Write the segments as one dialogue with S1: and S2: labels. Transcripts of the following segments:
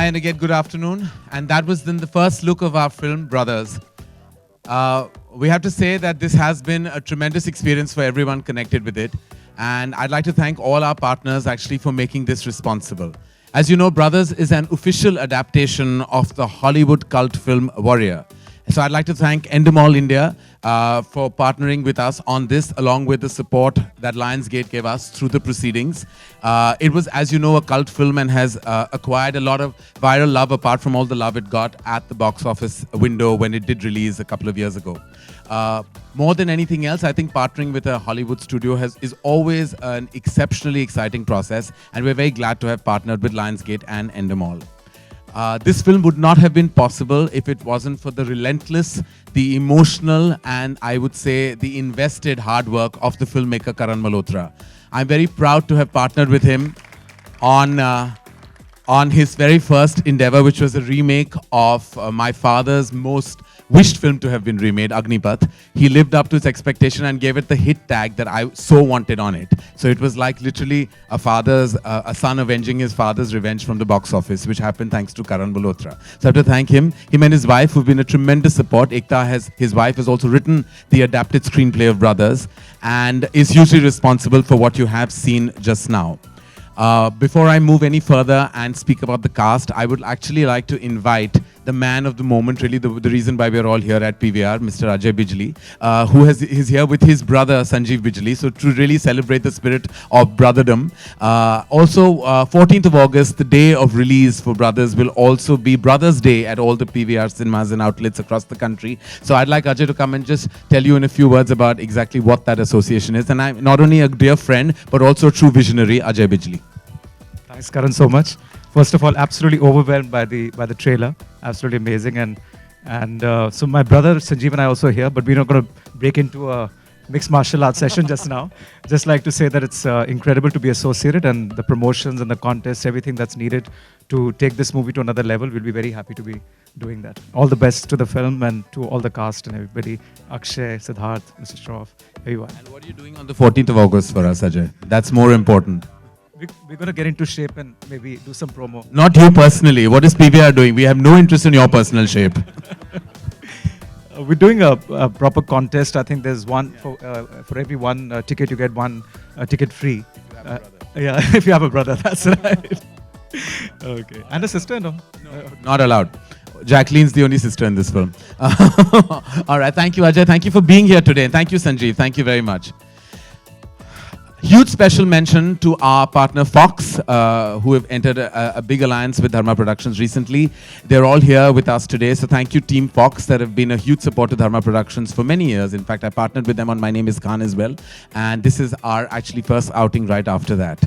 S1: Hi and again, good afternoon. And that was then the first look of our film, Brothers. We have to say that this has been a tremendous experience for everyone connected with it. And I'd like to thank all our partners actually for making this responsible. As you know, Brothers is an official adaptation of the Hollywood cult film Warrior. So I'd like to thank Endemol India for partnering with us on this, along with the support that Lionsgate gave us through the proceedings. It was, as you know, a cult film and has acquired a lot of viral love apart from all the love it got at the box office window when it did release a couple of years ago. More than anything else, I think partnering with a Hollywood studio is always an exceptionally exciting process, and we're very glad to have partnered with Lionsgate and Endemol. This film would not have been possible if it wasn't for the relentless, the emotional, and I would say the invested hard work of the filmmaker Karan Malhotra. I'm very proud to have partnered with him on his very first endeavor, which was a remake of my father's most wished film to have been remade, Agnipath. He lived up to its expectation and gave it the hit tag that I so wanted on it. So it was like literally a son avenging his father's revenge from the box office, which happened thanks to Karan Malhotra. So I have to thank him and his wife, who've been a tremendous support. His wife has also written the adapted screenplay of Brothers and is hugely responsible for what you have seen just now. Before I move any further and speak about the cast, I would actually like to invite the man of the moment, really the reason why we're all here at PVR, Mr. Ajay Bijli, who is here with his brother Sanjeev Bijli, so to really celebrate the spirit of brotherdom. Also, 14th of August, the day of release for Brothers, will also be Brothers Day at all the PVR cinemas and outlets across the country. So I'd like Ajay to come and just tell you in a few words about exactly what that association is. And I'm not only a dear friend, but also a true visionary, Ajay Bijli.
S2: Thanks, Karan, so much. First of all, absolutely overwhelmed by the trailer. Absolutely amazing. And so my brother Sanjeev and I are also here, but we're not going to break into a mixed martial arts session just now. Just like to say that it's incredible to be associated, and the promotions and the contests, everything that's needed to take this movie to another level. We'll be very happy to be doing that. All the best to the film and to all the cast and everybody. Akshay, Siddharth, Mr. Shroff, everyone.
S1: And what are you doing on the 14th of August for us, Ajay? That's more important.
S2: We're going to get into shape and maybe do some promo.
S1: Not you personally. What is PVR doing? We have no interest in your personal shape.
S2: We're doing a proper contest. I think there's one for every one ticket, you get one ticket free. Yeah, if you have a brother, that's right. Okay. And a sister, no?
S1: Not allowed. Jacqueline's the only sister in this film. All right. Thank you, Ajay. Thank you for being here today. And thank you, Sanjeev. Thank you very much. Huge special mention to our partner Fox, who have entered a big alliance with Dharma Productions recently. They're all here with us today. So thank you, Team Fox, that have been a huge support to Dharma Productions for many years. In fact, I partnered with them on My Name is Khan as well. And this is our actually first outing right after that.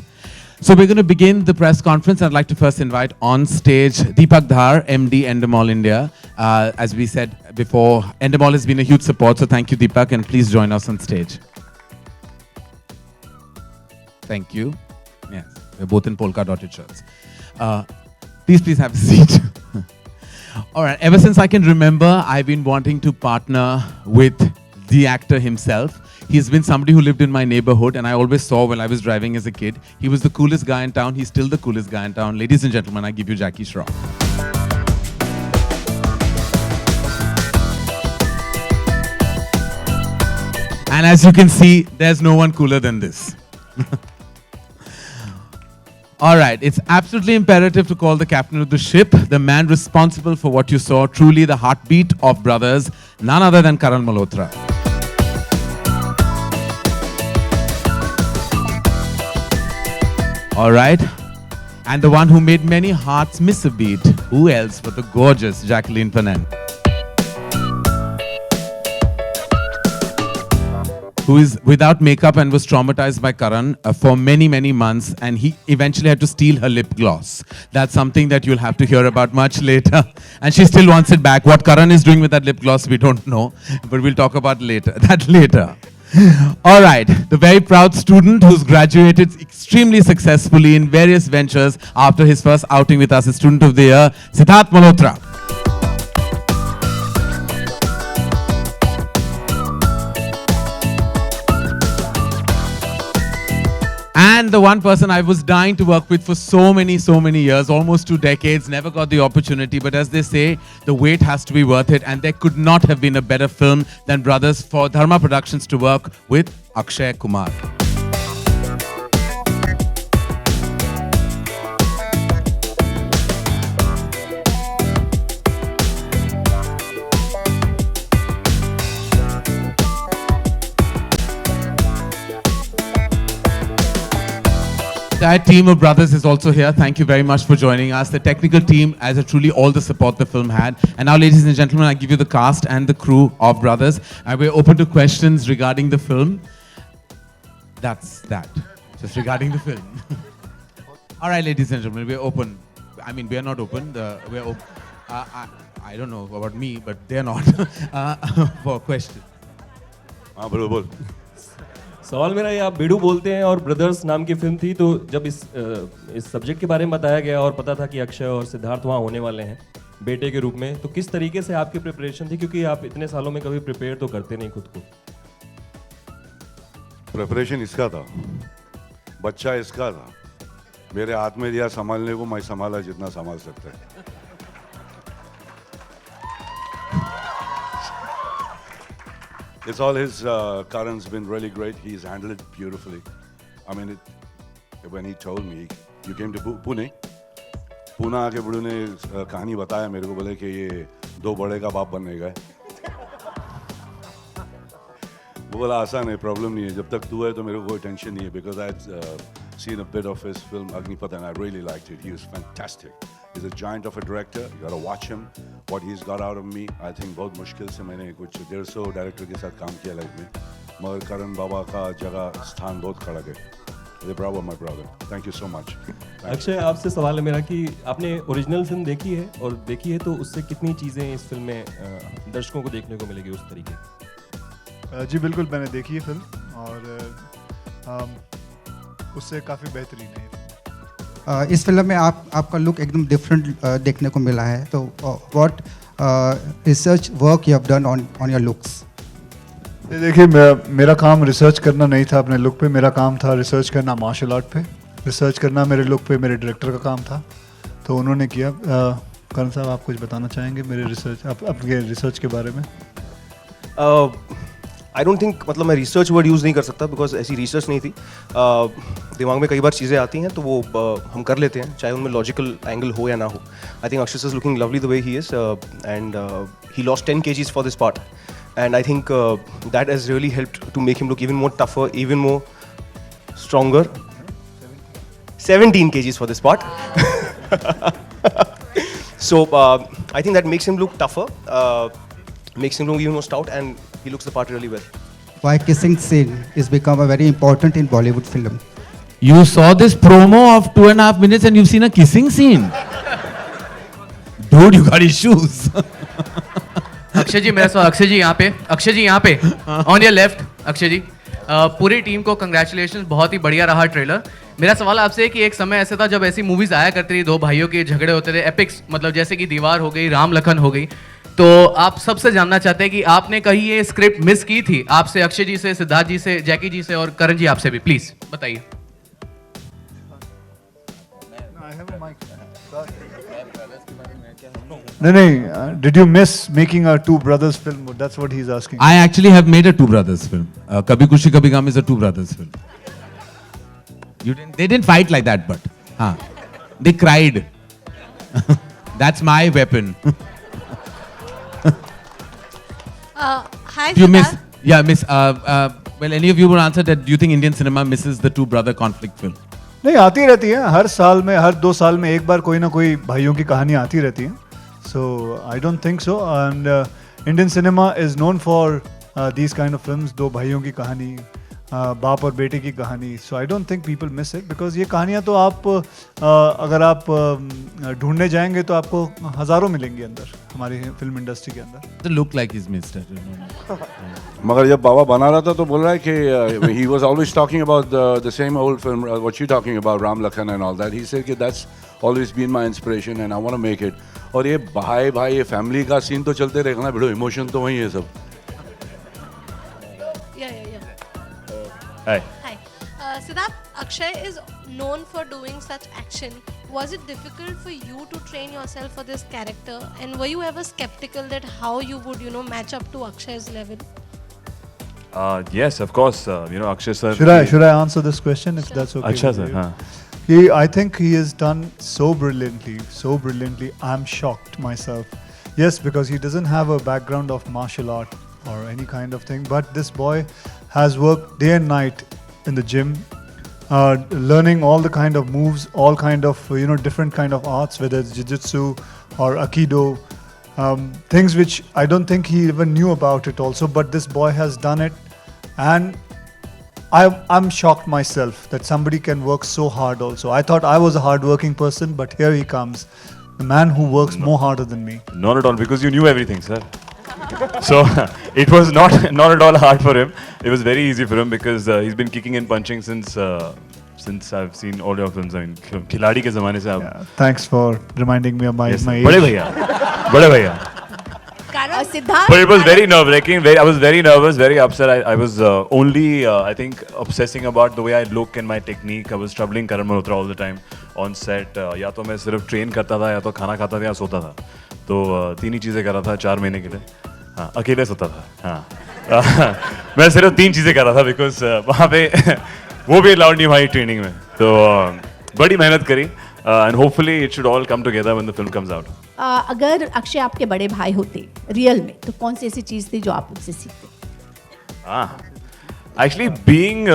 S1: So we're going to begin the press conference. I'd like to first invite on stage Deepak Dhar, MD, Endemol India. As we said before, Endemol has been a huge support. So thank you, Deepak, and please join us on stage. Thank you. Yes, we're both in polka dotted shirts. Please have a seat. All right, ever since I can remember, I've been wanting to partner with the actor himself. He's been somebody who lived in my neighborhood, and I always saw when I was driving as a kid. He was the coolest guy in town. He's still the coolest guy in town. Ladies and gentlemen, I give you Jackie Shroff. And as you can see, there's no one cooler than this. All right, it's absolutely imperative to call the captain of the ship, the man responsible for what you saw, truly the heartbeat of Brothers, none other than Karan Malhotra. All right, and the one who made many hearts miss a beat, who else but the gorgeous Jacqueline Panan, who is without makeup and was traumatized by Karan for many, many months, and he eventually had to steal her lip gloss. That's something that you'll have to hear about much later. And she still wants it back. What Karan is doing with that lip gloss, we don't know, but we'll talk about that later. All right, the very proud student who's graduated extremely successfully in various ventures after his first outing with us, is Student of the Year, Siddharth Malhotra. And the one person I was dying to work with for so many years, almost 2 decades, never got the opportunity. But as they say, the wait has to be worth it. And there could not have been a better film than Brothers for Dharma Productions to work with Akshay Kumar. The entire team of Brothers is also here. Thank you very much for joining us. The technical team, as a truly all the support the film had. And now, ladies and gentlemen, I give you the cast and the crew of Brothers. And we're open to questions regarding the film. That's that. Just regarding the film. All right, ladies and gentlemen, we're open. I mean, we're not open. We're open. I don't know about me, but they're not. For questions.
S3: हाँ बोलो बोल.
S4: सवाल मेरा ये, आप बेडू बोलते हैं और ब्रदर्स नाम की फिल्म थी, तो जब इस सब्जेक्ट के बारे में बताया गया और पता था कि अक्षय और सिद्धार्थ वहाँ होने वाले हैं बेटे के रूप में, तो किस तरीके से आपकी प्रिपरेशन थी, क्योंकि आप इतने सालों में कभी प्रिपेयर तो करते नहीं खुद को?
S3: प्रिपरेशन इसका था, बच्चा इसका था, मेरे हाथ में दिया संभालने को, मैं संभाला जितना संभाल सकता है. It's all his. Karan's been really great. He's handled it beautifully. I mean, when he told me, you came to Pune. Pune आके बुढ़ू ने कहानी बताया मेरे को, बोले कि ये 2 बड़े का बाप बनने का है. वो बोला आसान है, प्रॉब्लम नहीं है, जब तक तू है तो मेरे को कोई टेंशन नहीं है. Because I had seen a bit of his film Agnipath and I really liked it. He was fantastic. He's a giant of a director. You got to watch him. What he's got out of me, I think बहुत मुश्किल से मैंने कुछ 150 director के साथ काम किया life में, मगर करण बाबा का जगह स्थान बहुत खड़ा है. Bravo my brother. Thank you so much.
S4: Akshay, आपसे सवाल है मेरा कि आपने ओरिजिनल फिल्म देखी है, और देखी है तो उससे कितनी चीज़ें इस फिल्म में दर्शकों को देखने को मिलेगी उस तरीके?
S5: जी बिल्कुल, मैंने देखी है फिल्म और उससे काफ़ी बेहतरीन है.
S6: इस फिल्म में आपका लुक एकदम डिफरेंट देखने को मिला है, तो what research work you have done on your looks?
S5: देखिए, मेरा काम रिसर्च करना नहीं था अपने लुक पे, मेरा काम था रिसर्च करना मार्शल आर्ट पे. रिसर्च करना मेरे लुक पे मेरे डायरेक्टर का काम था, तो उन्होंने किया. करण साहब, आप कुछ बताना चाहेंगे मेरे रिसर्च, आपके रिसर्च के बारे में?
S7: आई डोंट थिंक, मतलब मैं रिसर्च वर्ड यूज़ नहीं कर सकता, बिकॉज ऐसी रिसर्च नहीं थी. दिमाग में कई बार चीज़ें आती हैं तो वो हम कर लेते हैं, चाहे उनमें लॉजिकल एंगल हो या ना हो. I think Akshay is looking lovely the way he is, and he lost 10 kgs for this part, and I think that has really helped to make him look even more tougher, even more stronger. 17 kgs for this part. So I think that makes him look tougher, makes him look even more stout, and he looks the part really well.
S6: Why kissing scene is become a very important in Bollywood film?
S1: You saw this promo of 2.5 minutes and you've seen a kissing scene. Dude, you got issues.
S8: Akshay ji, मेरा सवाल, अक्षय जी यहाँ पे, अक्षय जी यहाँ पे, on your left. Akshay जी, पूरी team को congratulation, बहुत ही बढ़िया रहा ट्रेलर. मेरा सवाल आपसे है कि एक समय ऐसा था जब ऐसी मूवीज आया करती थी, 2 भाइयों के झगड़े होते थे, एपिक्स, मतलब जैसे कि दीवार हो गई, राम लखन हो गई, तो आप सबसे जानना चाहते हैं कि आपने कहीं ये स्क्रिप्ट मिस की थी? आपसे, अक्षय जी से, सिद्धार्थ जी से, जैकी जी से और करण जी आपसे भी, प्लीज बताइए.
S5: नहीं, did you miss making a two brothers film? That's what he's asking.
S1: I actually have made a 2 brothers film. Kabhi Khushi Kabhi Gham is a 2 brothers film. They didn't fight like that, but they cried. That's my weapon.
S9: Hi,
S1: You miss,
S9: Siddharth.
S1: yeah, miss. Well, any of you would answer that? Do you think Indian cinema misses the 2 brother conflict film?
S5: नहीं, आती रहती है हर साल में, हर 2 साल में एक बार कोई ना कोई भाइयों की कहानी आती रहती है. So I don't think so. And Indian cinema is known for these kind of films. 2 भाइयों की कहानी, बाप और बेटे की कहानी. So I don't think people miss it, because ये कहानियाँ तो आप अगर आप ढूंढने जाएंगे तो आपको हजारों मिलेंगी अंदर, हमारी फिल्म इंडस्ट्री के अंदर.
S1: The look like he's missed it.
S3: मगर जब बाबा बना रहा था तो बोल रहा है कि he was always talking about the same old film, what you talking about, Ram Lakhan and all that. He said कि that's always been my inspiration and I want to make it. और ये भाई भाई, ये family का scene तो चलते रहेगा ना भिड़ो, इमोशन तो वही है सब.
S9: Yeah.
S3: Hi.
S9: Hi. Siddharth, Akshay is known for doing such action. Was it difficult for you to train yourself for this character? And were you ever skeptical that how you would, match up to Akshay's level?
S10: Yes, of course. Akshay sir.
S5: Should I answer this question if that's okay?
S10: Acha
S5: with
S10: sir,
S5: you?
S10: हाँ.
S5: I think he has done so brilliantly. I'm shocked myself. Yes, because he doesn't have a background of martial art or any kind of thing, but this boy has worked day and night in the gym, learning all the kind of moves, all kind of different kind of arts, whether it's jiu-jitsu or aikido, things which I don't think he even knew about it also, but this boy has done it, and I'm shocked myself that somebody can work so hard also. I thought I was a hard-working person, but here he comes, the man who works more harder than me.
S10: Not at all, because you knew everything, sir. So it was not at all hard for him. It was very easy for him because he's been kicking and punching since I've seen all your films. I mean, खिलाड़ी के ज़माने से आप.
S5: Yeah, thanks for reminding me of my age.
S10: बड़े भैया.
S11: Siddharth,
S10: But it was very nerve-wracking. I was very nervous, very upset. I was only, I think, obsessing about the way I look and my technique. I was troubling Karan Malhotra all the time on set. या तो मैं सिर्फ train करता था, या तो खाना खाता था, या सोता था. तो तीन ही चीज़ें कर रहा था 4 महीने के लिए. हाँ, अकेले सोता था. हाँ. मैं सिर्फ 3 चीज़ें कर रहा था because वहाँ पे वो भी allowed नहीं हमारी training में. तो बड़ी मेहनत करी. And hopefully it should all come together when the film comes out.
S11: अगर अक्षय आपके बड़े भाई होते रियल में तो कौन सी ऐसी चीज थी जो आप उनसे सीखते?
S10: Actually, being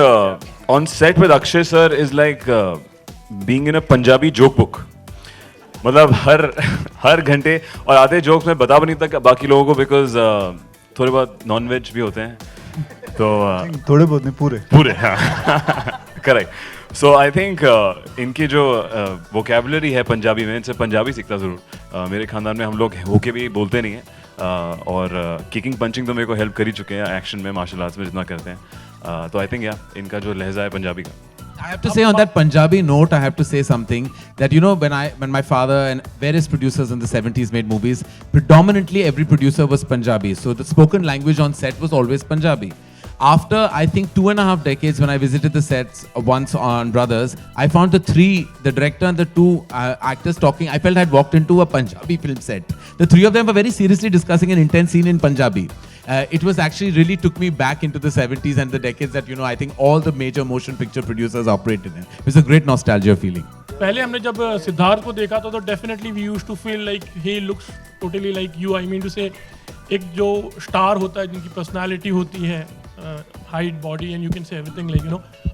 S10: on set with Akshay sir is like being in a Punjabi joke book. मतलब हर घंटे और आधे जोक्स में बता भी नहीं तक बाकी लोगों को because थोड़े बहुत नॉन वेज भी होते हैं. तो
S5: थोड़े बहुत नहीं, पूरे.
S10: हाँ. करेक्ट. सो आई थिंक इनकी जो वोकेबुलरी है पंजाबी में, इनसे पंजाबी सीखता ज़रूर. मेरे ख़ानदान में हम लोग होके भी बोलते नहीं हैं, और किकिंग पंचिंग तो मेरे को हेल्प कर ही चुके हैं एक्शन में, मार्शल आर्ट्स में जितना करते हैं. तो आई थिंक इनका जो लहजा है पंजाबी का.
S1: I have to say on that Punjabi note, I have to say something that when my father and various producers in the 70s made movies, predominantly every producer was Punjabi. So the spoken language on set was always Punjabi. After I think 2.5 decades, when I visited the sets once on Brothers, I found the director and the 2 actors talking. I felt I had walked into a Punjabi film set. The 3 of them were very seriously discussing an intense scene in Punjabi. It was actually really took me back into the 70s and the decades that I think all the major motion picture producers operated in. It was a great nostalgia feeling.
S12: पहले हमने जब सिद्धार्थ को देखा तो definitely we used to feel like he looks totally like you. I mean to say एक जो star होता है जिनकी पर्सनालिटी होती है, height, body and you can say everything like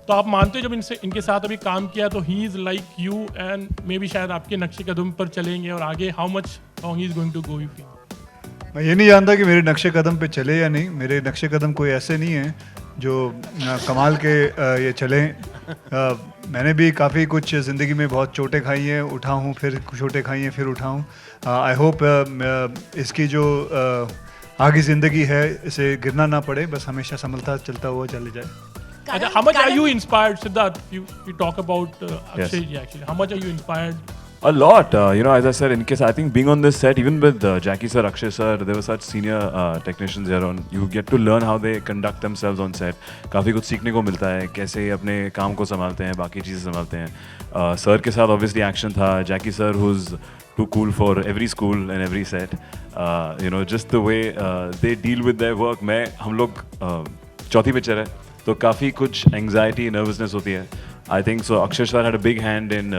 S12: तो आप मानते हो जब इनके साथ अभी काम किया तो he is like you and maybe शायद आपके नक्शे कदम पर चलेंगे और आगे how much long he is going to go you feel?
S5: मैं ये नहीं जानता कि मेरे नक्शे कदम पे चले या नहीं. मेरे नक्शे कदम कोई ऐसे नहीं हैं जो कमाल के ये चले. मैंने भी काफ़ी कुछ ज़िंदगी में बहुत चोटें खाई हैं, उठा हूँ, फिर चोटें खाई हैं, फिर उठा हूँ. आई होप इसकी जो आगे ज़िंदगी है इसे गिरना ना पड़े, बस हमेशा संभलता चलता हुआ चले जाए.
S12: How much are you inspired, Siddharth? We talk about Akshay ji actually. How much are you inspired?
S10: A lot, as I said, in case I think being on this set, even with Jackie sir, Akshay sir, there were such senior technicians here on. You get to learn how they conduct themselves on set. काफ़ी कुछ सीखने को मिलता है, कैसे अपने काम को संभालते हैं, बाकी चीज़ें संभालते हैं. Sir के साथ obviously action था. Jackie sir, who's too cool for every school and every set. Just the way they deal with their work. हम लोग चौथी पिक्चर है, तो काफ़ी कुछ anxiety, nervousness होती है. I think so. Akshay sir had a big hand in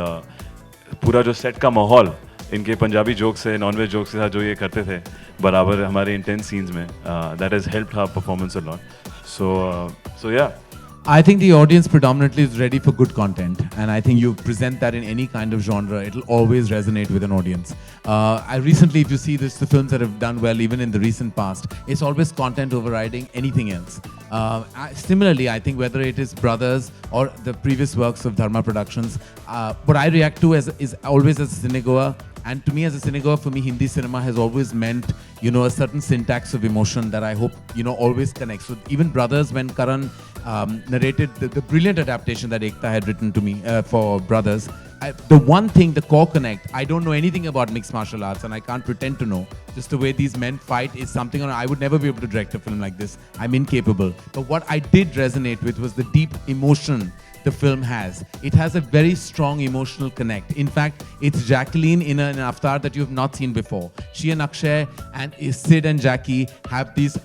S10: पूरा जो सेट का माहौल, इनके पंजाबी जोक से, नॉन-वेज जोक के साथ जो ये करते थे बराबर हमारे इंटेंस सीन्स में, that has helped our performance a lot. So yeah.
S1: I think the audience predominantly is ready for good content, and I think you present that in any kind of genre, it'll always resonate with an audience. I recently, if you see this, the films that have done well, even in the recent past, it's always content overriding anything else. Similarly, I think whether it is Brothers or the previous works of Dharma Productions, what I react to is always as a cinegoer. And to me, as a cinegoer, for me, Hindi cinema has always meant, a certain syntax of emotion that I hope, always connects. So even Brothers, when Karan narrated the brilliant adaptation that Ekta had written to me for Brothers, the one thing, the core connect, I don't know anything about mixed martial arts and I can't pretend to know. Just the way these men fight is something I would never be able to direct a film like this. I'm incapable. But what I did resonate with was the deep emotion, the film has. It has a very strong emotional connect. In fact, it's Jacqueline in an avatar that you've not seen before. She and Akshay and Sid and Jackie have these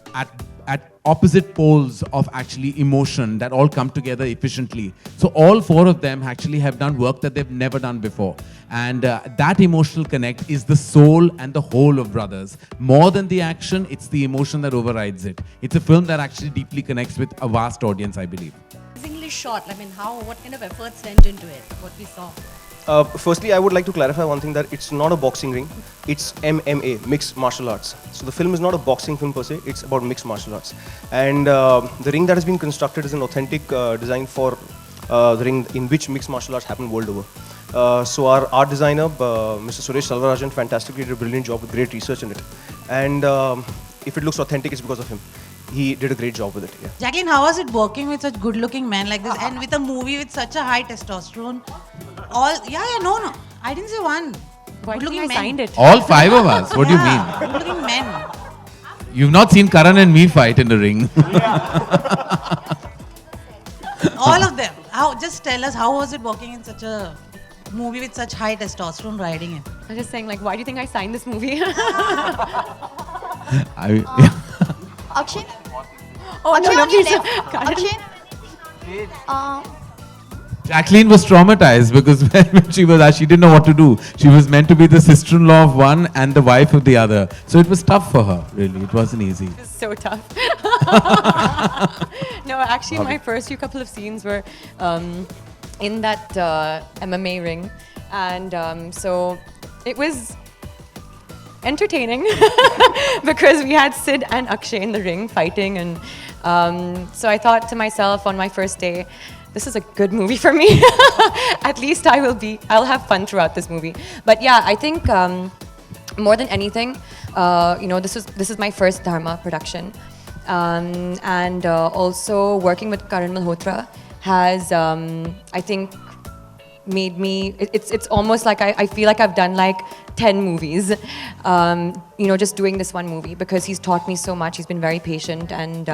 S1: at opposite poles of actually emotion that all come together efficiently. So all four of them actually have done work that they've never done before. And that emotional connect is the soul and the whole of Brothers. More than the action, it's the emotion that overrides it. It's a film that actually deeply connects with a vast audience, I believe.
S13: Amazingly shot. I mean, what kind of efforts went into it? What we saw.
S7: Firstly, I would like to clarify one thing, that it's not a boxing ring, it's MMA, mixed martial arts. So the film is not a boxing film per se, it's about mixed martial arts. And the ring that has been constructed is an authentic design for the ring in which mixed martial arts happen world over. So our art designer, Mr. Suresh Salvarajan, fantastically did a brilliant job with great research in it. And if it looks authentic, it's because of him. He did a great job with it. Yeah.
S13: Jacqueline, how was it working with such good-looking men like this, and with a movie with such a high testosterone? No. I didn't say one. Good-looking men. Signed it.
S1: All five of us? What do you mean?
S13: Good-looking men.
S1: You've not seen Karan and me fight in the ring.
S13: All of them. Just tell us, how was it working in such a movie with such high testosterone riding it?
S14: I'm just saying, like, why do you think I signed this movie?
S11: Akshay?
S14: Oh, no, please.
S11: Akshay?
S1: Jacqueline was traumatized because when she didn't know what to do. She was meant to be the sister-in-law of one and the wife of the other. So it was tough for her, really. It wasn't easy.
S14: It was so tough. No, actually, my first few couple of scenes were in that MMA ring. And so it was entertaining because we had Sid and Akshay in the ring fighting. And so I thought to myself on my first day, this is a good movie for me. At least I'll have fun throughout this movie. But yeah, I think more than anything, this is my first Dharma production. And also working with Karan Malhotra has, I think, made me, it's almost like I feel like I've done like 10 movies, just doing this one movie, because he's taught me so much. He's been very patient, and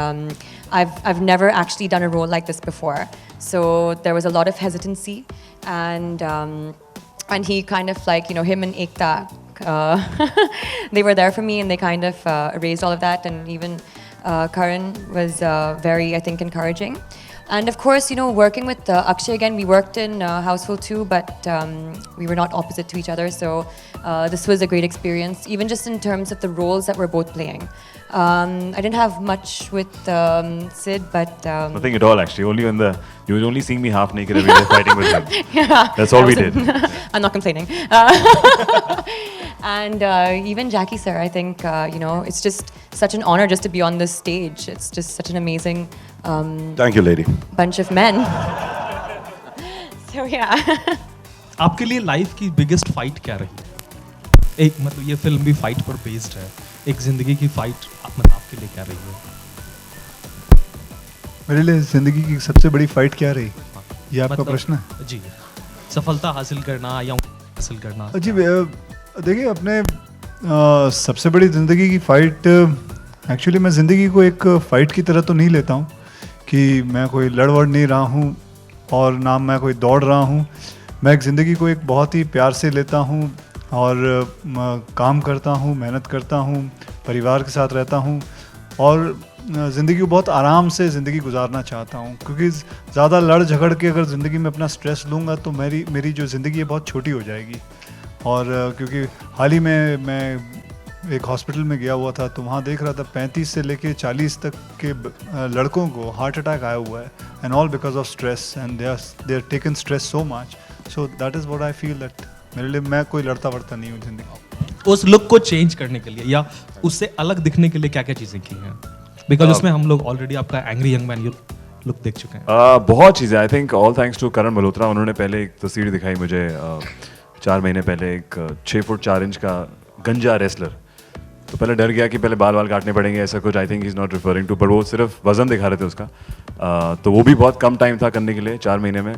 S14: I've never actually done a role like this before. So there was a lot of hesitancy, and he kind of like, him and Ekta, they were there for me, and they kind of erased all of that, and even Karan was very, I think, encouraging. And of course, working with Akshay again, we worked in Houseful 2, but we were not opposite to each other. So this was a great experience, even just in terms of the roles that we're both playing. I didn't have much with Sid, but...
S10: Nothing at all, actually. Only when you would only see me half naked every day fighting with him.
S14: Yeah,
S10: that's all we did.
S14: I'm not complaining. And even Jackie sir, I think, it's just such an honor just to be on this stage. It's just such an amazing
S3: Thank you, lady.
S14: bunch of men. So yeah.
S15: आपके लिए life की biggest fight क्या रही? एक मतलब ये film भी fight पर बेस्ड है. एक जिंदगी की फाइट आपके लिए क्या रही है?
S5: मेरे लिए जिंदगी की सबसे बड़ी फाइट क्या रही? ये आपका प्रश्न है?
S15: जी. सफलता हासिल करना या हासिल करना?
S5: जी देखिए, अपने सबसे बड़ी ज़िंदगी की फ़ाइट, एक्चुअली मैं ज़िंदगी को एक फ़ाइट की तरह तो नहीं लेता हूँ कि मैं कोई लड़ वड़ नहीं रहा हूँ और ना मैं कोई दौड़ रहा हूँ. मैं एक ज़िंदगी को एक बहुत ही प्यार से लेता हूँ और काम करता हूँ, मेहनत करता हूँ, परिवार के साथ रहता हूँ और ज़िंदगी को बहुत आराम से ज़िंदगी गुजारना चाहता हूँ. क्योंकि ज़्यादा लड़ झगड़ के अगर ज़िंदगी में अपना स्ट्रेस लूँगा तो मेरी जो ज़िंदगी है बहुत छोटी हो जाएगी. और क्योंकि हाल ही में मैं एक हॉस्पिटल में गया हुआ था तो वहाँ देख रहा था 35 से लेके 40 तक के लड़कों को हार्ट अटैक आया हुआ है, and all because of stress, and they are taken stress so much. So that is what I feel that मेरे लिए मैं कोई लड़ता वड़ता नहीं हूँ जिंदगी.
S15: उस लुक को चेंज करने के लिए या उससे अलग दिखने के लिए क्या क्या चीज़ें की हैं? बिकॉज उसमें हम लोग ऑलरेडी आपका एंग्री यंग मैन लुक देख चुके हैं.
S10: बहुत चीज़ें. I think all thanks to Karan Malhotra. उन्होंने पहले एक तस्वीर दिखाई मुझे 4 महीने पहले, एक 6 फुट 4 इंच का गंजा रेसलर. तो पहले डर गया कि पहले बाल काटने पड़ेंगे, ऐसा कुछ. I think is not referring to, पर वो सिर्फ वजन दिखा रहे थे उसका. तो वो भी बहुत कम टाइम था करने के लिए, 4 महीने में.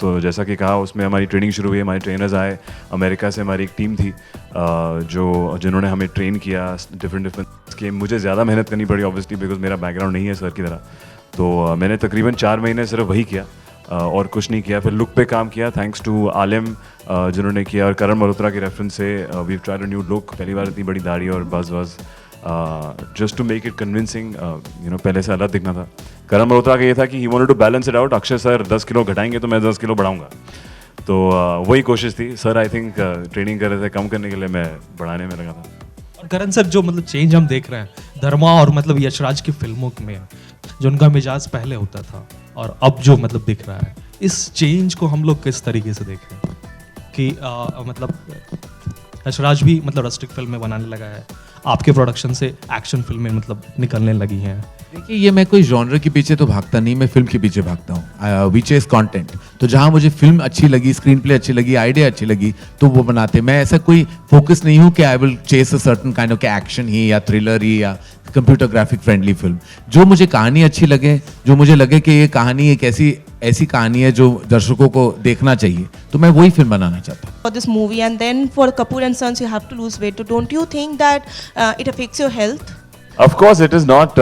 S10: तो जैसा कि कहा, उसमें हमारी ट्रेनिंग शुरू हुई. हमारे ट्रेनर्स आए अमेरिका से. हमारी एक टीम थी जिन्होंने हमें ट्रेन किया डिफरेंट के. मुझे ज़्यादा मेहनत करनी पड़ी ऑब्वियसली, बिकॉज मेरा बैकग्राउंड नहीं है सर की तरह. तो मैंने तकरीबन 4 महीने सिर्फ वही किया और कुछ नहीं किया. फिर लुक पे काम किया थैंक्स टू आलिम जिन्होंने किया, और करण मल्होत्रा के रेफरेंस से we tried a new look. पहली बार इतनी बड़ी दाढ़ी और बज just to make it convincing, पहले से अलग दिखना था. करण मल्होत्रा का ये था कि he wanted to balance it out. Akshay sir 10 kilo घटाएंगे तो मैं 10 किलो बढ़ाऊंगा, तो वही कोशिश थी. सर आई थिंक ट्रेनिंग कर रहे थे कम करने के लिए, मैं बढ़ाने में लगा था.
S15: और करण सर जो मतलब चेंज हम देख रहे हैं धर्मा और मतलब यशराज की फिल्मों में, जो उनका मिजाज पहले होता था और अब जो मतलब दिख रहा है, इस चेंज को हम लोग किस तरीके से देख रहे हैं कि मतलब यशराज भी मतलब रस्टिक फिल्में बनाने लगा है, आपके प्रोडक्शन से एक्शन फिल्में मतलब निकलने लगी हैं.
S1: देखिए, ये मैं कोई जॉनर के पीछे तो भागता नहीं, मैं फिल्म के पीछे भागता हूँ. We chase content. तो जहाँ मुझे फिल्म अच्छी लगी, स्क्रीन प्ले अच्छी लगी, आइडिया अच्छी लगी, तो वो बनाते. मैं ऐसा कोई फोकस नहीं हूँ कि I will chase a certain kind of action ही या थ्रिलर ही या कंप्यूटर ग्राफिक फ्रेंडली फिल्म. जो मुझे कहानी अच्छी लगे, जो मुझे लगे कि ये कहानी एक ऐसी कहानी है जो दर्शकों को देखना चाहिए, तो मैं वही फिल्म बनाना चाहता हूँ.
S16: For this movie, and then for Kapoor and Sons, you have to lose weight. So don't you think that it affects your health?
S10: Of course, it is not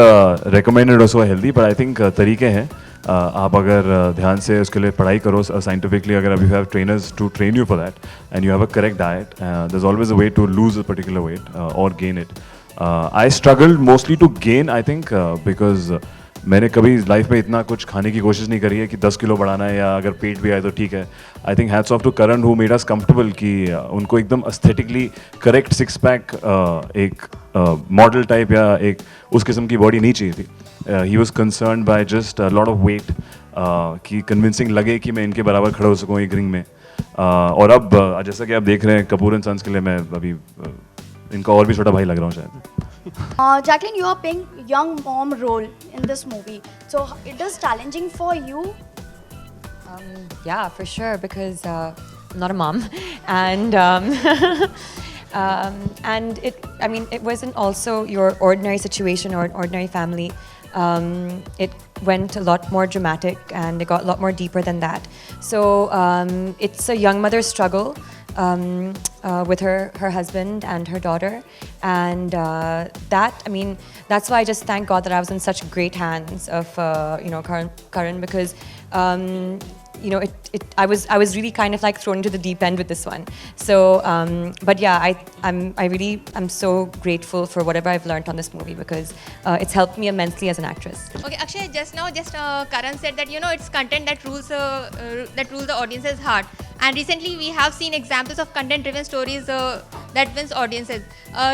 S10: recommended also healthy, but I think तरीके हैं. आप अगर ध्यान से उसके लिए पढ़ाई करो साइंटिफिकली, अगर you have trainers to train you for that, and you have a correct diet, there's always a way to lose a particular weight or gain it. I struggled mostly to gain, I think, because मैंने कभी life में इतना कुछ खाने की कोशिश नहीं करी है कि 10 किलो बढ़ाना है, या अगर पेट भी आए तो ठीक है. I think hats off to Karan who made us comfortable कि उनको एकदम एस्थेटिकली करेक्ट 6 पैक एक मॉडल टाइप या एक उस किस्म की बॉडी नहीं चाहिए थी. He was concern by just lot of weight कि कन्विंसिंग लगे कि मैं इनके बराबर खड़ा हो सकूँ एक रिंग में. और अब जैसा कि आप देख रहे हैं कपूर एंड सन्स के लिए मैं अभी इनका और भी छोटा भाई लग रहा हूँ शायद.
S17: Jacqueline, you are playing young mom role in this movie. So it is challenging for you?
S14: Yeah, for sure, because I'm not a mom, and and it wasn't also your ordinary situation or an ordinary family. It went a lot more dramatic, and it got a lot more deeper than that. So it's a young mother's struggle with her husband and her daughter, and that's why I just thank God that I was in such great hands of Karan, because I was really kind of like thrown into the deep end with this one. So but yeah, I'm so grateful for whatever I've learned on this movie, because it's helped me immensely as an actress.
S18: Okay, Akshay, just Karan said that it's content that rules the audience's heart, and recently we have seen examples of content-driven stories that wins audiences.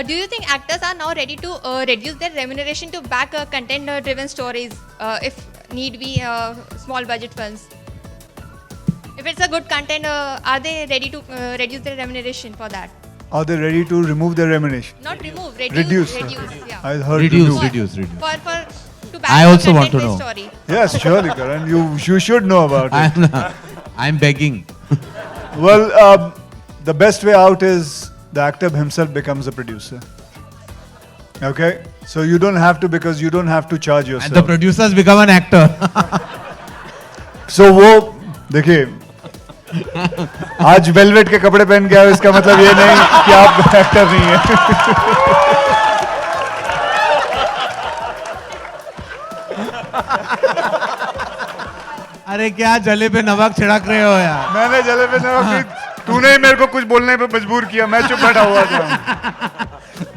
S18: Do you think actors are now ready to reduce their remuneration to back content-driven stories, if need be, small budget films? If it's a good content, are they ready to reduce their remuneration for that?
S5: Are they ready to remove their remuneration?
S18: Not remove, reduce. Yeah.
S5: I heard
S1: Reduce.
S18: For to back
S1: I also want to know.
S18: story.
S5: Yes, surely, Karan. You should know about it.
S1: I'm begging.
S5: Well, the best way out is the actor himself becomes a producer. Okay? So you don't have to, because you don't have to charge yourself.
S1: And the producers become an actor.
S5: So वो देखिए, आज velvet के कपड़े पहन के आए, इसका मतलब ये नहीं कि आप एक्टर नहीं है.
S1: अरे क्या जले पे नमक छिड़क रहे हो यार?
S5: मैंने जले पे नमक नहीं, तूने ही मेरे को कुछ बोलने पे मजबूर किया, मैं चुप बैठा हुआ था.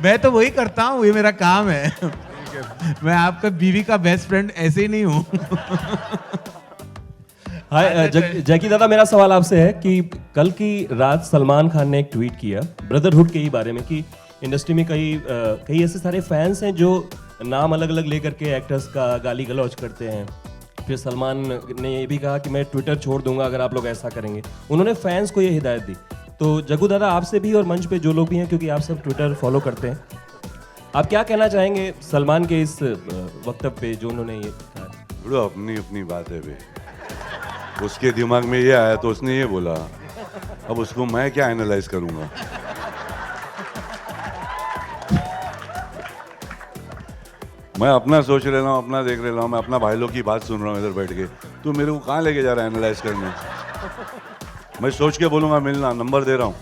S1: मैं तो वही करता हूँ, ये मेरा काम है. मैं आपका बीवी का बेस्ट फ्रेंड ऐसे ही नहीं हूँ.
S4: हाय जैकी दादा, मेरा सवाल आपसे है कि कल की रात सलमान खान ने एक ट्वीट किया ब्रदरहुड के ही बारे में कि इंडस्ट्री में कई ऐसे सारे फैंस हैं जो नाम अलग अलग लेकर के एक्टर्स का गाली गलौज करते हैं. फिर सलमान ने ये भी कहा कि मैं ट्विटर छोड़ दूंगा अगर आप लोग ऐसा करेंगे. उन्होंने फैंस को ये हिदायत दी. तो जग्गू दादा, आपसे भी और मंच पे जो लोग भी हैं, क्योंकि आप सब ट्विटर फॉलो करते हैं, आप क्या कहना चाहेंगे सलमान के इस वक्तव्य पे जो उन्होंने ये कहा?
S3: अपनी बात है बे. उसके दिमाग में ये आया तो उसने ये बोला. अब उसको मैं क्या एनालाइज करूंगा? मैं अपना सोच रहा हूँ, अपना देख रहा हूँ, मैं अपना भाई लोग की बात सुन रहा हूँ इधर बैठ के. तू मेरे को कहाँ लेके जा रहा है एनालाइज करने? मैं सोच के बोलूँगा, मिलना, नंबर दे रहा हूँ,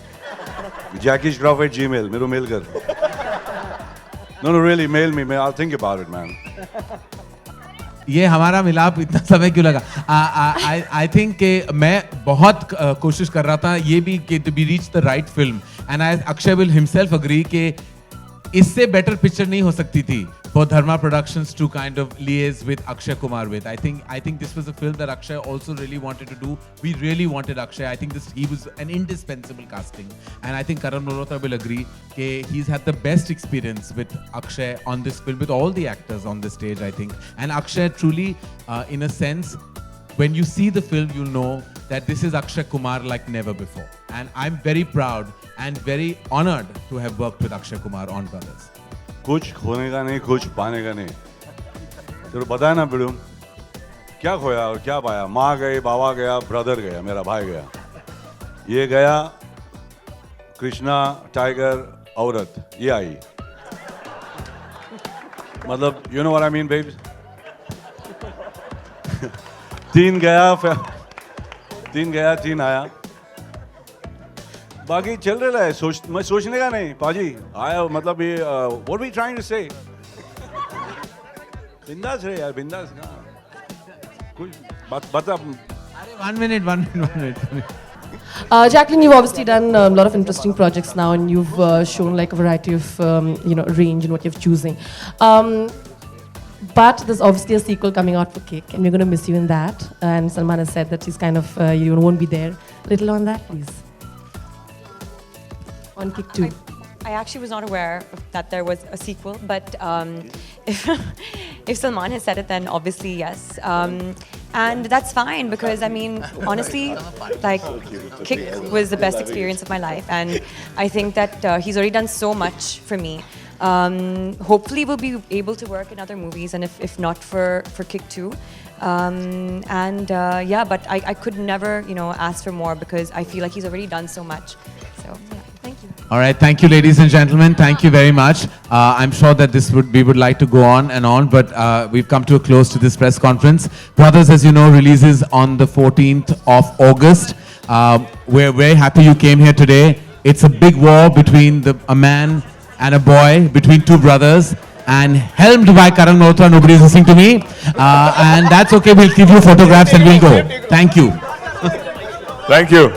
S3: jackie@gmail, मेरे को मेल कर. No, really, mail me. I'll think about it, man.
S1: ये हमारा मिलाप इतना समय क्यों लगा? आई थिंक कि मैं बहुत कोशिश कर रहा था ये भी कि to be reach the right film, and Akshay will himself agree कि इससे बेटर पिक्चर नहीं हो सकती थी for Dharma Productions to kind of liaise with Akshay Kumar with. I think this was a film that Akshay also really wanted to do. We really wanted Akshay. I think he was an indispensable casting, and I think Karan Malhotra will agree that he's had the best experience with Akshay on this film, with all the actors on the stage, I think. And Akshay truly, in a sense, when you see the film, you'll know that this is Akshay Kumar like never before. And I'm very proud and very honored to have worked with Akshay Kumar on Brothers.
S3: कुछ खोने का नहीं, कुछ पाने का नहीं. तेरे बताया ना बिडू, क्या खोया और क्या पाया? माँ गई, बाबा गया, ब्रदर गया, मेरा भाई गया. ये गया, कृष्णा, टाइगर, औरत, ये आई. मतलब, you know what I mean, babes? तीन गया, तीन आया. बाकी चल रहा है, मैं सोचने का नहीं पाजी आया. मतलब ये व्हाट वी ट्राइंग टू से, बिंदास रहे यार, बिंदास. कुछ बात बता.
S1: अरे one minute.
S19: Jacqueline, you've obviously done a lot of interesting projects now, and you've shown like a variety of range in what you're choosing. But there's obviously a sequel coming out for Kick, and we're going to miss you in that. And Salman has said that he's kind of you won't be there. Little on that, please. On Kick 2.
S14: I actually was not aware that there was a sequel, but if Salman has said it, then obviously yes. And that's fine, because I mean, honestly, like, Kick was the best experience of my life, and I think that he's already done so much for me. Hopefully we'll be able to work in other movies, and if not for Kick 2. Yeah, but I could never, ask for more, because I feel like he's already done so much. So, yeah, thank you.
S1: All right, thank you, ladies and gentlemen. Thank you very much. I'm sure that we would like to go on and on, but we've come to a close to this press conference. Brothers, as you know, releases on the 14th of August. We're very happy you came here today. It's a big war between a man and a boy, between two brothers, and helmed by Karan Malhotra. Nobody's listening to me. And that's okay. We'll give you photographs and we'll go. Thank you.
S3: Thank you.